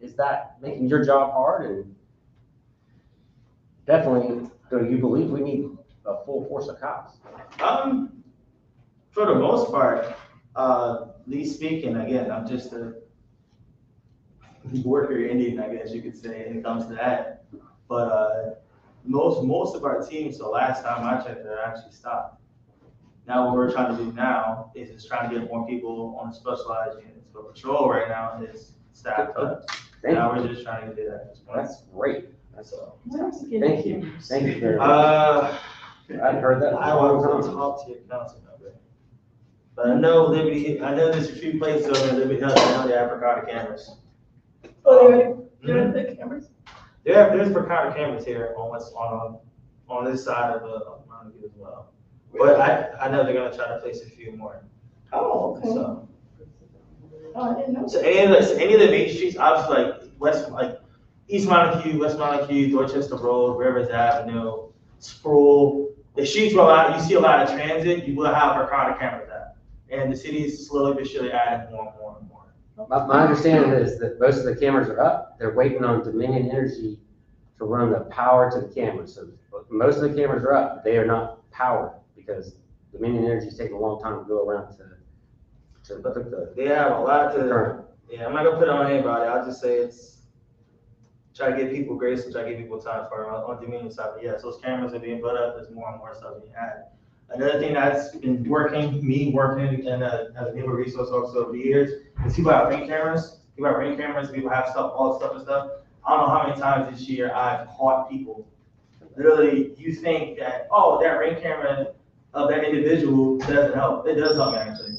Is that making your job hard? And definitely, do you believe we need a full force of cops? For the most part, least speaking, again, I'm just a worker Indian, I guess you could say, when it comes to that. But most of our teams, the last time I checked, they're actually stopped. Now what we're trying to do now is just trying to get more people on specialized units. But patrol right now is staffed up. Now we're just trying to do that at this point. That's great. That's all. Thank you. Thank you very much. I've heard that. I want to talk to your council member. But I know there's a few places over in Liberty Hill, I know they have Verkada cameras. Oh, they're in the cameras? There's Verkada cameras here on this side of Mountain View as well. But I know they're gonna try to place a few more. Oh, okay. So Oh, I didn't know. any of the main streets, obviously like East Montague, West Montague, Dorchester Road, Rivers Avenue, Sproul. The streets where you see a lot of transit, you will have Verkada cameras at. And the city is slowly but surely adding more and more and more. My understanding is that most of the cameras are up. They're waiting on Dominion Energy to run the power to the cameras. So most of the cameras are up, but they are not powered because Dominion Energy is taking a long time to go around to put the They have a lot to, current. yeah, I'm not gonna put it on anybody, I'll just say it's try to give people grace and try to give people time for on the community side. But yes, those cameras are being built up, there's more and more stuff being added. Another thing that's been working and as a neighborhood resource officer over the years, is people have ring cameras, people have stuff, all stuff and stuff. I don't know how many times this year I've caught people. Literally, you think that, oh, that ring camera of that individual doesn't help. It does help actually.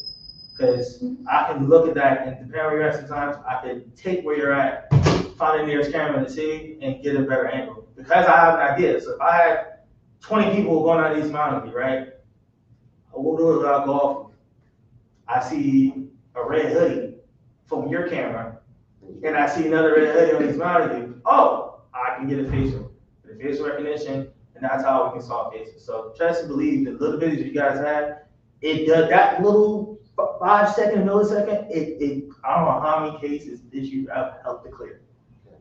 Because I can look at that and depending on where you're at sometimes, I can take where you're at, find the nearest camera in the city and get a better angle. Because I have an idea. So if I have 20 people going out of East Mountain, right? What do I go off of? I see a red hoodie from your camera, and I see another red hoodie on East Mountain. Oh, I can get a facial recognition, and that's how we can solve cases. So trust and believe the little videos you guys have, it does that little 5-second, millisecond, it I don't know how many cases that you have helped to clear.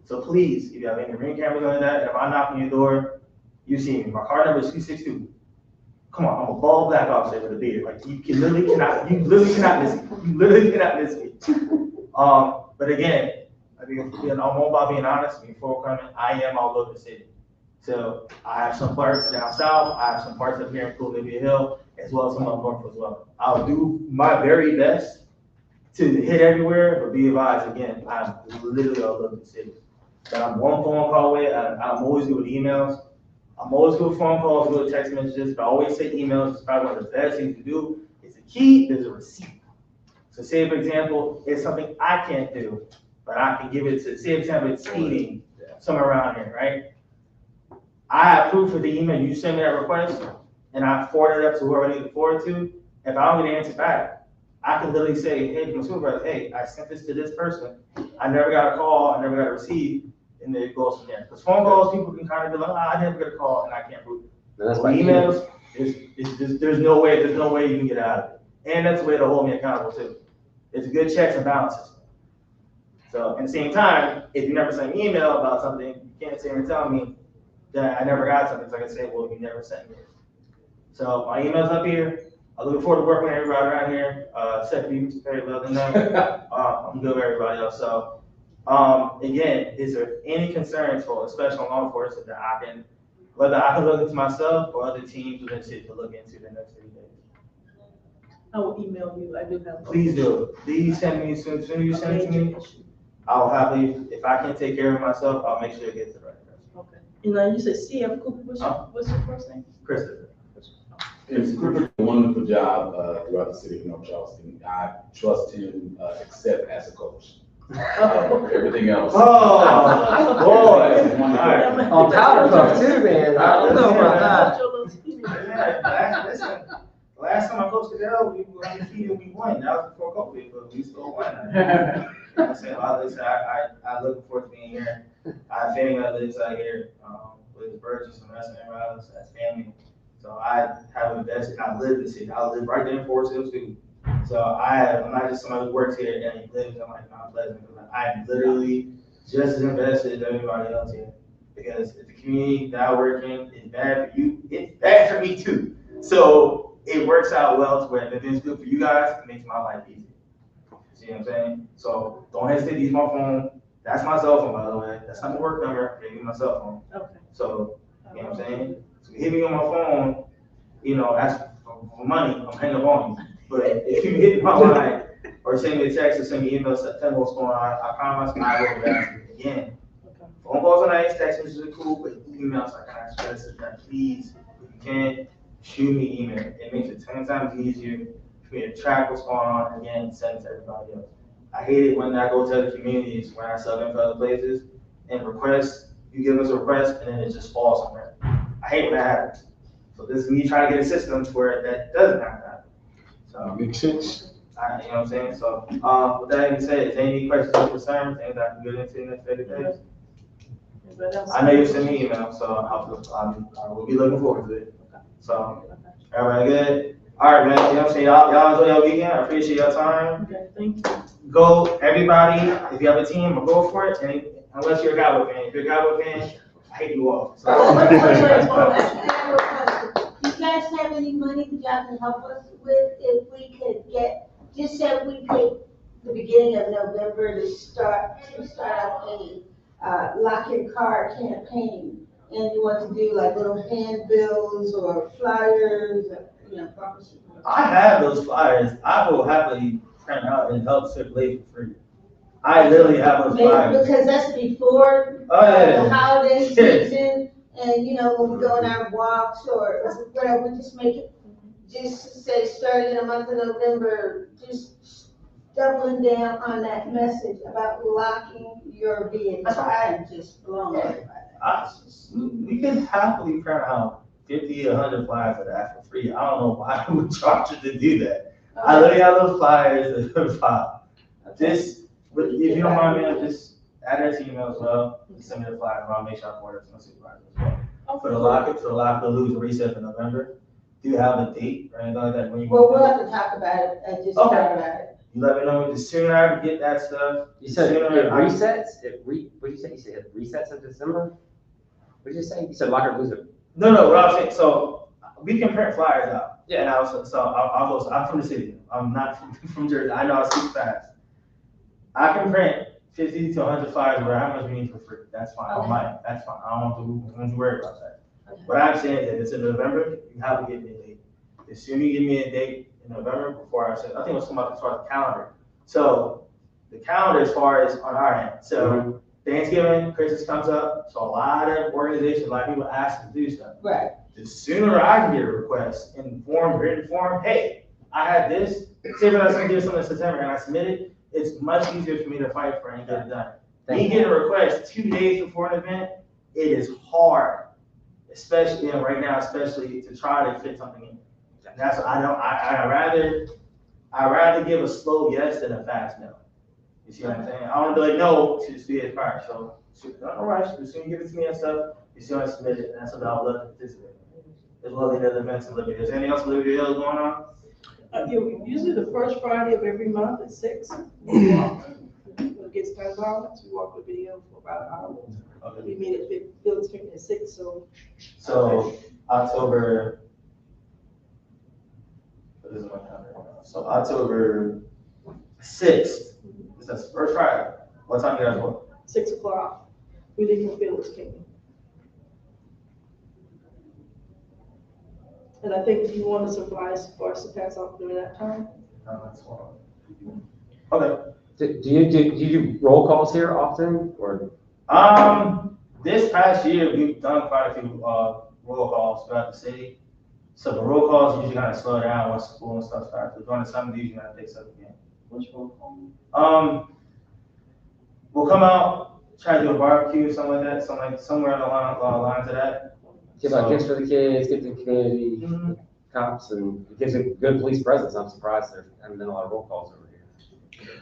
So please, if you have any ring cameras on that, if I knock on your door, you see me. My card number is 262. Come on, I'm a bald black officer with a beard. Like you literally cannot miss me. You literally cannot miss me. But again, I'm all about being honest, being forthcoming. I am all over the city. So I have some parts down south, I have some parts up here in Columbia Hill, as well as some up north as well. I'll do my very best to hit everywhere, but be advised again, I'm literally all over the city. But I'm one phone call away, I'm always good with emails. I'm always good with phone calls, good with text messages, but I always say emails is probably one of the best things to do. It's a key, there's a receipt. So say for example, it's something I can't do, but I can give it to, say for example, it's speeding somewhere around here, right? I have proof of the email, you send me that request, and I forward it up to whoever I need to forward to. If I don't get an answer back, I can literally say, hey, to my supervisor, hey, I sent this to this person. I never got a call, I never got a receipt, and then it goes from there. Because phone calls, people can kind of be like, I never get a call, and I can't prove it. That's But emails, there's no way you can get out of it. And that's the way to hold me accountable too. It's good checks and balances. So at the same time, if you never send me an email about something, you can't sit here and tell me that I never got something. So I can say, well, you never sent me it. So my email's up here. I'm looking forward to working with everybody around here. Except you, very well than that. I'm good with everybody else. So again, is there any concerns for special law enforcement that I can, whether I can look into myself or other teams within the city to look into the next 3 days? I will email you, I do have. Please do. Please send me, as soon as you send it to me, I'll happily, if I can take care of myself, I'll make sure it gets to the right person. Okay. And now you said CF Cooper, what's your first name? Christopher. It's a wonderful job throughout the city of North Charleston. I trust him except as a coach. Everything else. Oh, boy. On powder puff too, man. I don't know about Listen, last time I coached the Dell, we were undefeated, we won. That was before COVID, but we still won. I look forward to being here. I have family that lives out here with Burgess and West and everybody else as family. So I have invested, I live in the city. I live right there in Forest Hill too. So I'm not just somebody who works here and he lives in like Mount Pleasant. I'm literally just as invested as everybody else here. Because if the community that I work in is bad for you, it's bad for me too. So it works out well to where if it's good for you guys, it makes my life easy. See what I'm saying? So don't hesitate to use my phone. That's my cell phone, by the way. That's not my work number, maybe my cell phone. Okay. So, you know what I'm saying? So hit me on my phone, that's for money, I'm hanging up on you. But if you hit my line or send me a text or send me an email, tell me what's going on, I promise I will answer it again. Phone calls are nice, text messages are cool, but emails, I cannot stress it that please, if you can, shoot me an email. It makes it 10 times easier for me to track what's going on and again, send it to everybody else. I hate it when I go to other communities, when I sub in for other places and request, you give us a request and then it just falls somewhere. I hate when that happens. So this is me trying to get a system to where that doesn't have to happen. So Makes sense. you know what I'm saying? So with that being said, is there any questions or concerns, things I can get into in the next 30 days? I know you sent me an email, so I will be looking forward to it. So, everybody good? All right, man, you know what I'm saying? Y'all enjoy your weekend. I appreciate your time. Okay, thank you. Go, everybody, if you have a team, go for it. And unless you're a Cowboy fan. If you're a Cowboy fan, I hate you all. So. Do you guys have any money that y'all can help us with if we could get, just say we pick the beginning of November to start out paying lock your car campaign, and you want to do like little handbills or flyers, you know, bumper stickers. I have those flyers. I will happily print out and help circulate for free. I literally have those Maybe flyers. because that's before Oh, yeah. the holiday Yeah. season, and you know, when we go on our walks or whatever, we just make it, just say, starting in the month of November, just doubling down on that message about locking your vehicle. I'm just blown away by that. We can happily print out 50, 100 flyers of that for free. I don't know why I would charge you to do that. I literally have those flyers that file. Just, if you don't mind, man, just add that to your email as well. Just send me the flyer, and I'll make sure I forward it to my supervisor as well. For the lock, the lose reset in November, do you have a date or anything like that when you? Well, we'll have to talk about it, just talk about it. You let me know, the sooner I can get that stuff. You said the it sooner I- resets, what did you say? You said it resets in December? What did you say? You said lock or lose it. No, what I was saying, so we can print flyers out. Yeah. And I'm from the city. I'm not from Jersey. I know I speak fast. I can print 50 to 100 flyers or how much we need for free. That's fine. Okay. That's fine. I don't want to worry about that. Okay. What I'm saying is, it's in November, you have to give me a date. The sooner you give me a date in November before I said, I think it was something as far as the calendar. So the calendar as far as on our end. So Thanksgiving, Christmas comes up, so a lot of organizations, a lot of people ask to do stuff. Right. The sooner I can get a request in written form, hey, I had this, say that I was gonna do something in September and I submit it, it's much easier for me to fight for and get it done. Me getting a request 2 days before an event, it is hard, especially, you know, right now, especially to try to fit something in. That's, I'd rather give a slow yes than a fast no. You see what I'm saying? I want to be like, no, to see it prior, so, all right, as soon as you give it to me and stuff, you see when I submit it, and that's what I'll love to participate. As well as the other events in Liberty. Is there anything else in Liberty Hill going on? Usually the first Friday of every month at 6, we walk. When it gets kind of violence, we walk the video for about an hour. Okay. We meet at the Village Street at 6, so. So, October, this is my calendar. So October 6th, is that first Friday? What time do you guys work? 6 o'clock, we leave from Village Kingdom. And I think if you want to supplies for us to pass off during that time. That's fine. Okay. Do you do roll calls here often, or? This past year, we've done quite a few, roll calls throughout the city. So the roll calls usually kind of slow down once school and stuff starts, but during the summer, they usually kind of pick up again. Which roll call? We'll come out, try to do a barbecue, something like that, somewhere along the lines of that. Give out gifts for the kids, get the community, cops, and it gives a good police presence. I'm surprised there haven't been a lot of roll calls over here.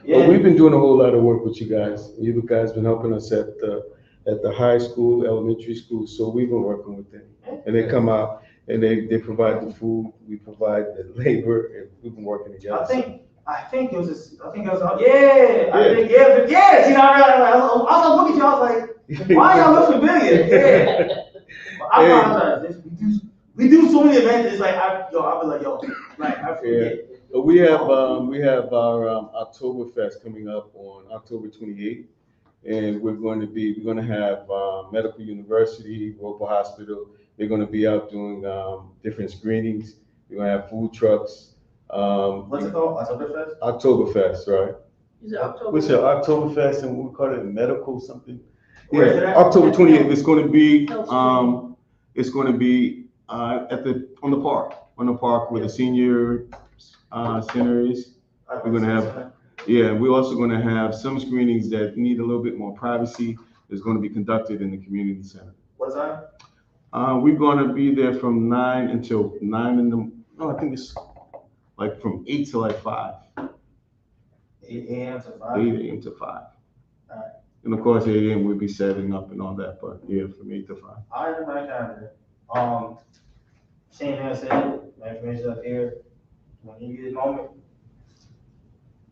Yeah. Well, we've been doing a whole lot of work with you guys. You guys been helping us at the high school, elementary school, so we've been working with them. And they come out and they provide the food, we provide the labor, and we've been working together. I think it was, yes, you know, I was looking at you, I was like, why y'all look familiar? Yeah. I apologize, we do so many events, it's like, I'll be like, I forget. But we have our Oktoberfest coming up on October 28th. And we're going to have Medical University, Local Hospital. They're going to be out doing different screenings. We're going to have food trucks. What's it called? Oktoberfest? Oktoberfest, right? Is it October? What's it, Oktoberfest, and we call it medical something? Where is it Yeah, at? October 28th. It's going to be Health on the park where the senior center is. We're going to have. Yeah, we're also going to have some screenings that need a little bit more privacy. It's going to be conducted in the community center. What time? We're going to be there from 9 until 9 in the. No, I think it's like from 8 to like 5. 8 a.m. to 5. 8 a.m. to 5. Alright. And of course, 8 a.m. we'll be setting up and all that, but yeah, from 8 to 5. I have my calendar. Same as I said, my information up here. When you get a moment,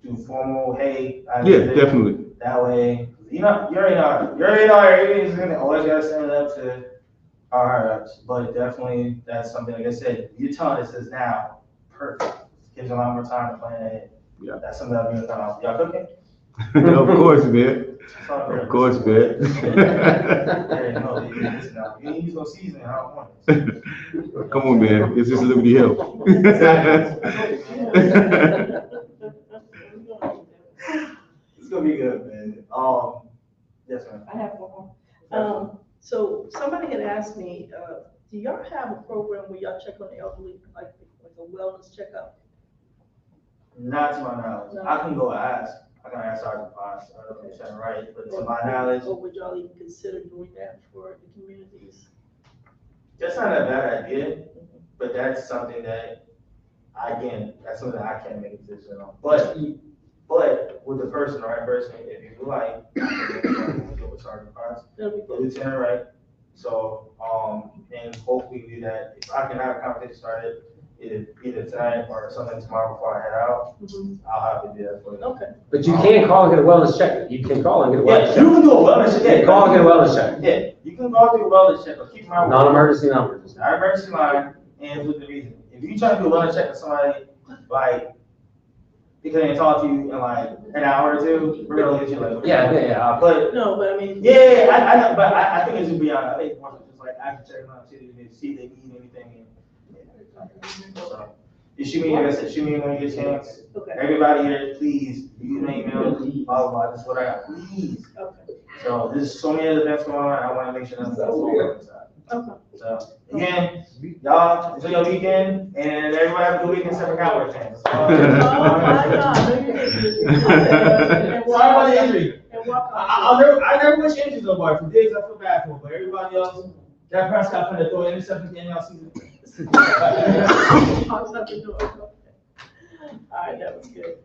do formal, hey. Yeah, definitely. That way, you already know, everything's gonna always gotta send it up to our higher ups, but definitely, that's something, like I said, you telling us this now, perfect. Gives you a lot more time to plan ahead. Yeah. That's something that we can count on. Y'all cooking? Of course, man. Of course, man. Yeah, no, listen now. You ain't use no seasoning, I don't want it. Come on, man, this is Liberty Hill. It's gonna be good, man. Yes, ma'am. I have one more. So somebody had asked me, do y'all have a program where y'all check on the elderly, like a wellness checkup? Not to my knowledge. No. I can go ask. I can ask Sergeant Potts. I don't know if I'm saying right, but to my knowledge, Or would y'all even consider doing that for the communities? that's not a bad idea, but that's something that, that's something that I can't make a decision on. But with the person, the right person, if you would like, I can go with Sergeant Potts, That'd be the good. lieutenant, right? So, and hopefully we do that. If I can have a conversation started, either tonight or something tomorrow before I head out, Mhm. I'll have to do that for you. Okay. But you can call and get a wellness check. You can call and get a Yeah, wellness you check. can do a wellness check. Yeah, call and get a wellness check. Yeah, you can call through a wellness check, but keep in mind. Non-emergency number. Not emergency line, and with the reason. If you try to do a wellness check with somebody, like, because they talk to you in like an hour or two, we're gonna look at you like. Yeah. But, No, but I mean. yeah, I know, but I think it should be honest. I think more just like, I can check them out, see if they need anything. So, you shoot me, like I said, shoot me when you get a chance. Okay. Everybody here, please, use my email, blah, blah, blah, this is what I got, please. Okay. So there's so many other events going on, I wanna make sure that's all inside. Okay. So, again, y'all, enjoy your weekend, and everybody have a good weekend, except for Cowboys fans. Oh, my God. No, you didn't. Sorry about the injury. And walk I never wish injuries on nobody. For Diggs, I feel bad for him, but everybody else, Dak Prescott finna throw interceptions in y'all season. All right, that was good.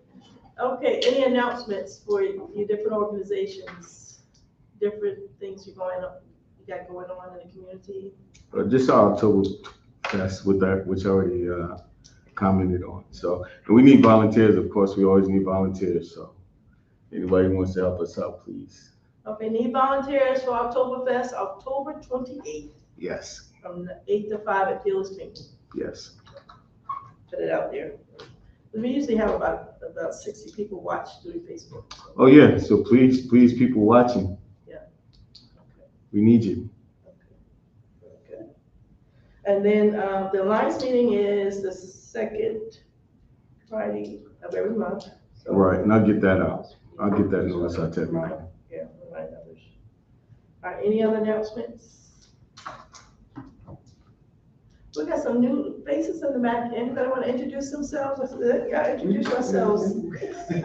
Okay, any announcements for your different organizations, different things you got going on in the community? Just our October fest with that, which I already commented on. So, and we need volunteers, of course, we always need volunteers, so anybody who wants to help us out, please. Okay, need volunteers for Oktoberfest, October 28th, Yes, from 8 to 5 at Phil's Pink. yes. Put it out there. We usually have about 60 people watch through Facebook. Oh, yeah, so please, people watching. Yeah. We need you. Okay. And then the Alliance meeting is the second Friday of every month. So- Right, and I'll get that out. I'll get that notice out to everybody. Yeah, remind others. All right, any other announcements? We got some new faces in the back. Anybody want to introduce themselves? Y'all introduce yourselves.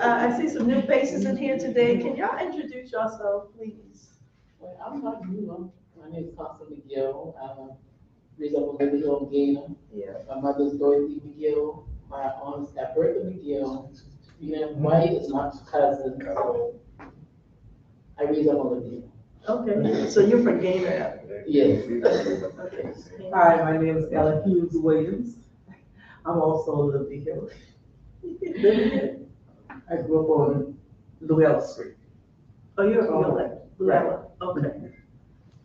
I see some new faces in here today. Can y'all introduce yourselves, please? Well, I'm not new. My name is Constance McGill. I'm raised up in Liberty Hill, Gainer. Yeah. My mother's Dorothy McGill. My aunt's got Bertha McGill. White is my cousin, so I raised up on Liberty Hill. Okay, so you're from Gainer. Yes. Okay. Hi, my name is Ella Hughes Williams. I'm also a Liberty Hill. I grew up on Llewellyn Street. Oh, you're from Luella. Okay.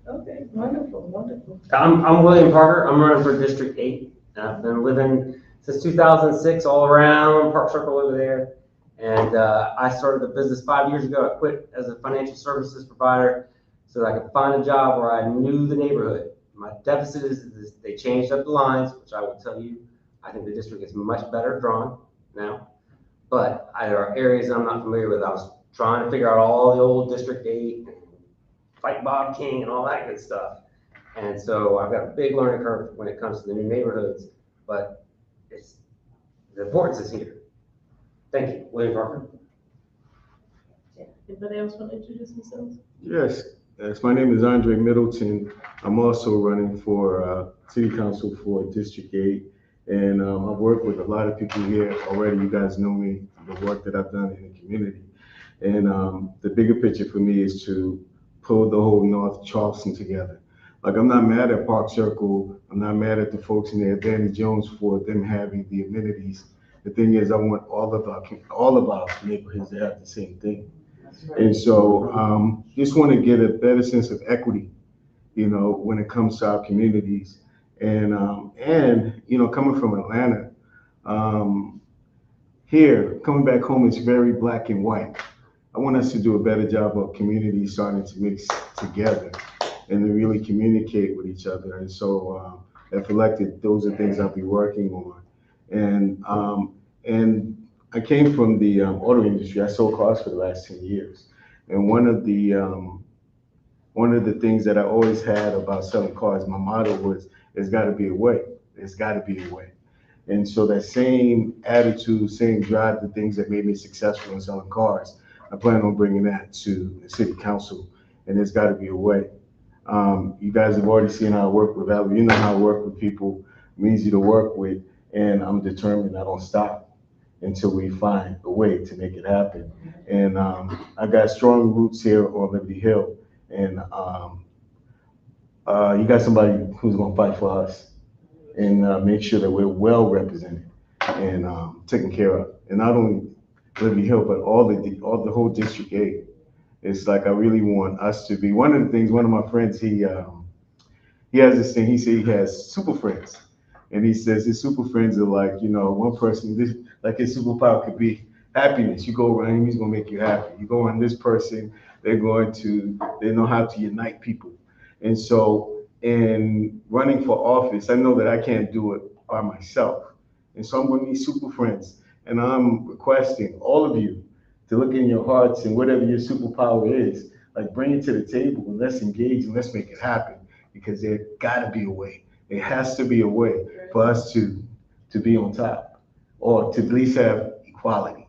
Okay, wonderful. I'm William Parker. I'm running for District 8. I've been living since 2006 all around Park Circle over there. And I started a business 5 years ago. I quit as a financial services provider so that I could find a job where I knew the neighborhood. My deficit is they changed up the lines, which I will tell you, I think the district is much better drawn now. But there are areas I'm not familiar with. I was trying to figure out all the old District 8, fight Bob King and all that good stuff. And so I've got a big learning curve when it comes to the new neighborhoods, but the importance is here. Thank you, William Parker. Anybody else want to introduce themselves? Yes, my name is Andre Middleton. I'm also running for City Council for District 8. And I've worked with a lot of people here already. You guys know me, the work that I've done in the community. And the bigger picture for me is to pull the whole North Charleston together. Like, I'm not mad at Park Circle. I'm not mad at the folks in there, Danny Jones, for them having the amenities. The thing is, I want all of our neighborhoods to have the same thing. And so just want to get a better sense of equity, when it comes to our communities. And coming from Atlanta, here, coming back home, it's very black and white. I want us to do a better job of communities starting to mix together and to really communicate with each other. And so, if elected, those are things I'll be working on. And I came from the auto industry. I sold cars for the last 10 years. And one of the things that I always had about selling cars, my motto was, there's gotta be a way. There's gotta be a way. And so that same attitude, same drive, the things that made me successful in selling cars, I plan on bringing that to the city council, and there's gotta be a way. You guys have already seen how I work with Valerie. You know how I work with people. I'm easy to work with, and I'm determined I don't stop until we find a way to make it happen. And I got strong roots here on Liberty Hill, and you got somebody who's gonna fight for us and make sure that we're well represented and taken care of. And not only Liberty Hill, but all the whole District 8. It's like I really want us to be. One of the things, one of my friends, he has this thing. He said he has super friends, and he says his super friends are like, one person. Like his superpower could be happiness. You go around him, he's gonna make you happy. You go around this person, they know how to unite people. And so, in running for office, I know that I can't do it by myself, and so I'm gonna need super friends. And I'm requesting all of you to look in your hearts and whatever your superpower is, like bring it to the table and let's engage and let's make it happen, because there gotta be a way. There has to be a way for us to be on top, or to at least have equality.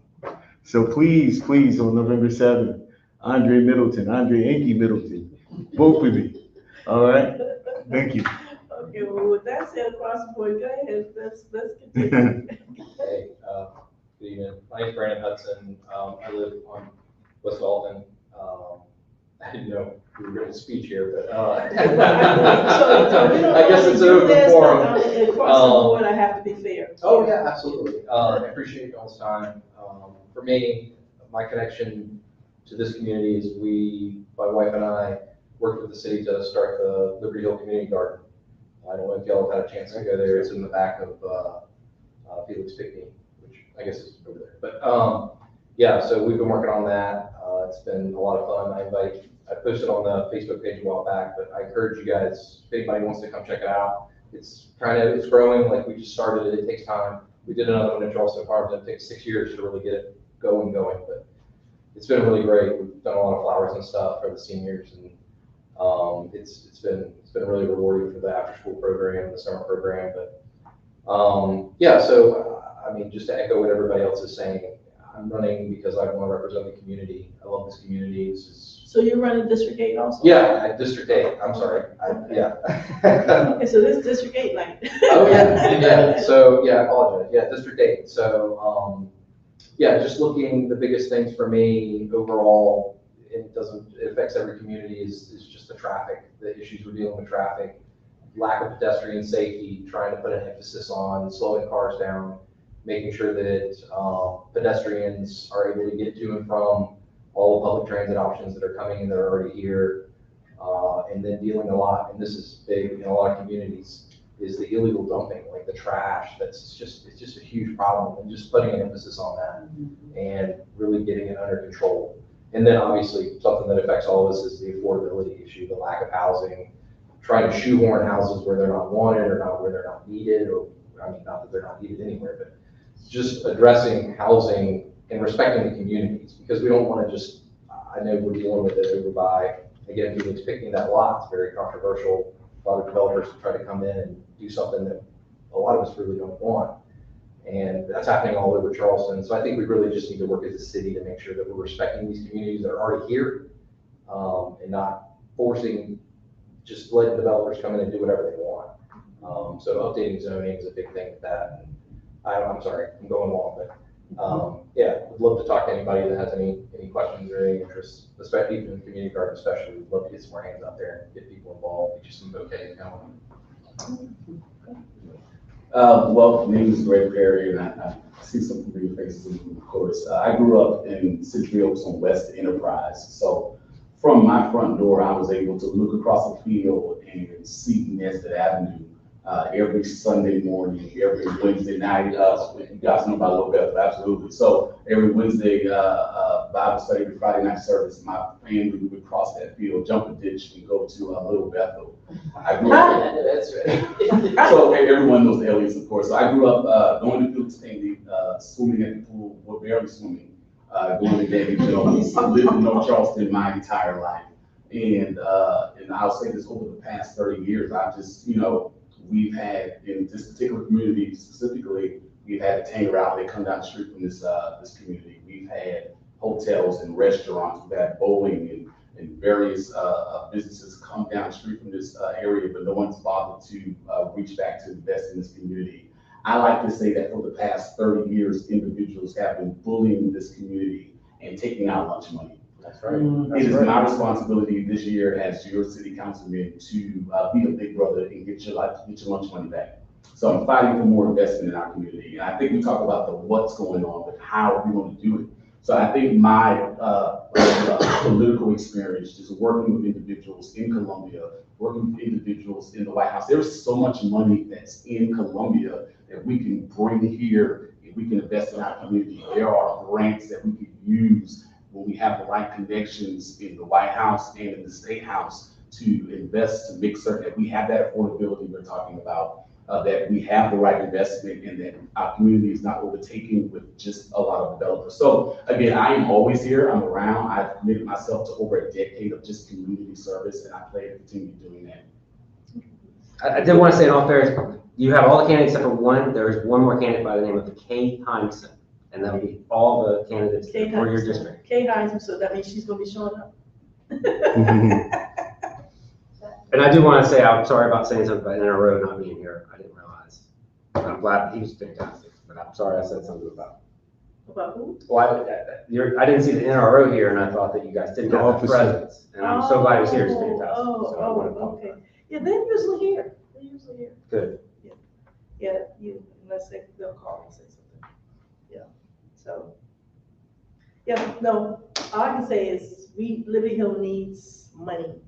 So please, on November 7th, Andre Inky Middleton, vote for me. All right? Thank you. Okay, well, with that said, across the board, go ahead, let's continue. Hey, good evening. My name's Brandon Hudson. I live on West Alton. I didn't know we were going to speech here, but I guess it's an open forum. Across the board, I have to be fair. Oh, yeah, absolutely. I appreciate y'all's time. For me, my connection to this community is my wife and I worked with the city to start the Liberty Hill Community Garden. I don't know if y'all have had a chance to go there. It's in the back of Felix Picnic, which I guess is over there. But yeah, so we've been working on that. It's been a lot of fun. I posted on the Facebook page a while back, but I encourage you guys, if anybody wants to come check it out. It's growing. Like, we just started it. It takes time. We did another one in Charleston Farms, and it takes 6 years to really get it going. But it's been really great. We've done a lot of flowers and stuff for the seniors, and it's been really rewarding for the after school program, the summer program. But yeah, so I mean, just to echo what everybody else is saying, I'm running because I want to represent the community. I love this community. So you're running District 8 also? Yeah, District 8. I'm sorry. Yeah. Okay, so this is District 8 night. Oh yeah. So yeah, I apologize. Yeah, District 8. So yeah, just looking, the biggest things for me overall, it affects every community, is just the traffic, the issues we're dealing with traffic, lack of pedestrian safety, trying to put an emphasis on slowing cars down, making sure that pedestrians are able to get to and from all the public transit options that are coming in that are already here, and then dealing a lot, and this is big in a lot of communities, is the illegal dumping, like the trash. It's just a huge problem, and just putting an emphasis on that and really getting it under control. And then obviously something that affects all of us is the affordability issue, the lack of housing, trying to shoehorn houses where they're not wanted or not where they're not needed, or I mean, not that they're not needed anywhere, but just addressing housing and respecting the communities, because we don't want to just, I know we're dealing with it over by, again, Felix picking that lot. It's very controversial. A lot of developers try to come in and do something that a lot of us really don't want. And that's happening all over Charleston. So I think we really just need to work as a city to make sure that we're respecting these communities that are already here, and not forcing, just letting developers come in and do whatever they want. So updating zoning is a big thing with that. I'm sorry, I'm going long, but yeah, would love to talk to anybody that has any questions or any interest, especially in the community garden, especially. We'd love to get some more hands out there and get people involved, get you some bouquets going. Well, my name is Greg Perry, and I see some familiar faces, of course. I grew up in Citrus Oaks on West Enterprise. So from my front door, I was able to look across the field and see Nested Avenue every Sunday morning, every Wednesday night. You guys know about Little Bethel, absolutely. So every Wednesday, Bible study, every Friday night service, my family would cross that field, jump a ditch, and go to Little Bethel. I grew up. That's right. So everyone knows the aliens, of course. So I grew up going to Phillips Candy, swimming at the pool, well, barely swimming, going to Davy Jones, lived in North Charleston my entire life. And I'll say this, over the past 30 years, I've just, we've had, in this particular community specifically, we've had a Tanger outlet come down the street from this community. We've had hotels and restaurants, we've had bowling and various businesses come down the street from this area, but no one's bothered to reach back to invest in this community. I like to say that for the past 30 years, individuals have been bullying this community and taking out lunch money. That's right. It is my responsibility this year as your city councilman to be a big brother and get your lunch money back. So I'm fighting for more investment in our community. And I think we talk about the what's going on, but how are we going to do it? So I think my political experience, just working with individuals in Columbia, working with individuals in the White House, there's so much money that's in Columbia that we can bring here and we can invest in our community. There are grants that we can use when we have the right connections in the White House and in the State House to invest, to make certain that we have that affordability we're talking about, that we have the right investment, and that our community is not overtaken with just a lot of developers. So again, I am always here, I'm around. I've committed myself to over a decade of just community service, and I plan to continue doing that. I did want to say in all fairness, you have all the candidates except for one. There is one more candidate by the name of Kay Heinson, and that will be all the candidates for your district. Kay Hines, so that means she's gonna be showing up. And I do want to say, I'm sorry about saying something about NRO not being here. I didn't realize. I'm glad he was fantastic, but I'm sorry I said something about. About who? Well, I didn't see the NRO here, and I thought that you guys didn't have the presence. And I'm so glad he's here. It's fantastic. So I want to Okay. Yeah, they're usually here. They're usually here. Good. Yeah, unless they'll call and say something. Yeah, so. Yeah, no, all I can say is Liberty Hill needs money.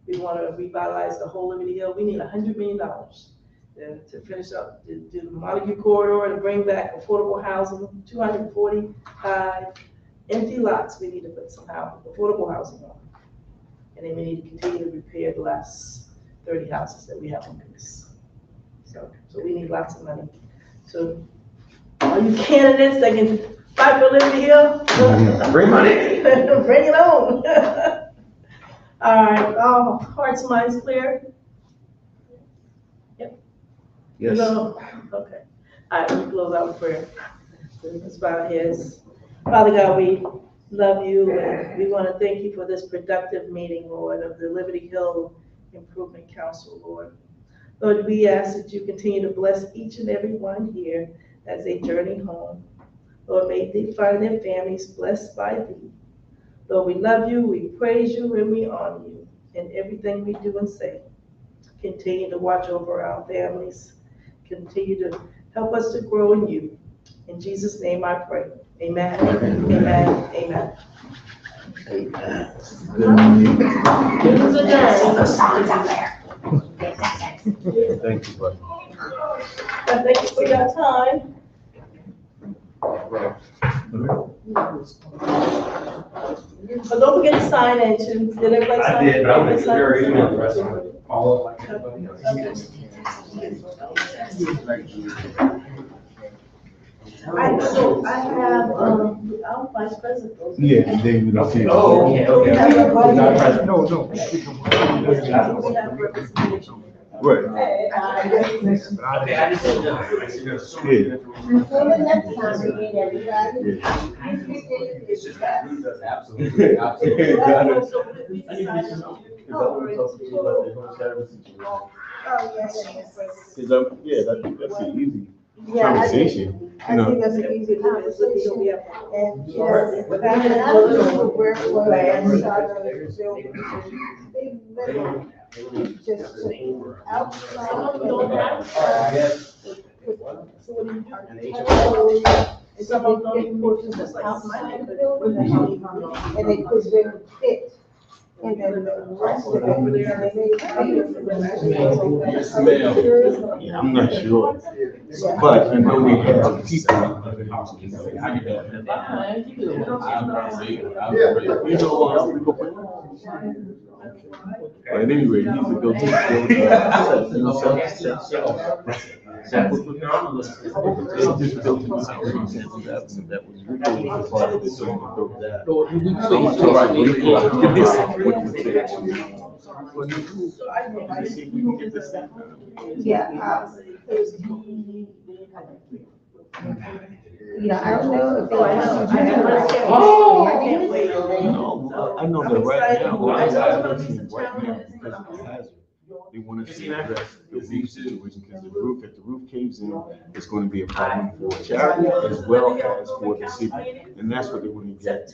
We want to revitalize the whole Liberty Hill. We need $100 million to finish up, to do the Montague corridor, to bring back affordable housing, 245 empty lots we need to put somehow affordable housing on. And then we need to continue to repair the last 30 houses that we have on this. So we need lots of money. So all you candidates that can fight for Liberty Hill, Bring money. bring it on. All right, hearts and minds clear? Yep. Yes. No? Okay. All right, let me close out with prayer. Let's bow our heads. Father God, we love you, and we want to thank you for this productive meeting, Lord, of the Liberty Hill Improvement Council, Lord. Lord, we ask that you continue to bless each and every one here as they journey home. Lord, may they find their families blessed by thee. Lord, we love you, we praise you, and we honor you in everything we do and say. Continue to watch over our families. Continue to help us to grow in you. In Jesus' name I pray. Amen, amen, amen. This is adjourned. Thank you, buddy. Thank you for your time. But don't forget to sign in too. Did everybody sign? I did, but I'll make Everybody sure sign? email the rest of it. All like everybody else. I have, our vice president. Yeah, David, I'll see you. Oh, okay. Not present. No. We have representation. Right. Okay, I just said no. I said there's so much Yeah. information. Until the next time we meet everybody. It's just that who does absolutely, absolutely. That's an easy Yeah, conversation. I think that's an easy conversation. And, you know, and another where land started building big little, just outside. It's about big portions, just like Outside the building, and they put little pit Yeah, I'm not sure, but I know we have people. But anyway, he's a go-to. They just built a circumstances that was Rico was a part of this, so he built that. So I'm talking Rico, what would they actually, see if we can get this thing done. Yeah. Yeah, I don't know if they. I can't wait. No, I know that right now, right now, because of the hazard, they want us to address the roof situation, because the roof, if the roof caves in, it's going to be a problem for charity as well as for the city. And that's what they want to get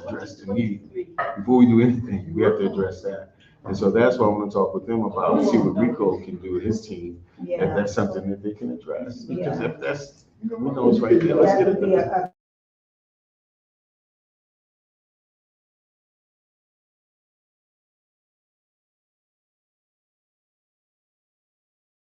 addressed immediately. Before we do anything, we have to address that. And so that's what I want to talk with them about, see what Rico can do with his team, if that's something that they can address. Because if that's, who knows right there, let's get it done.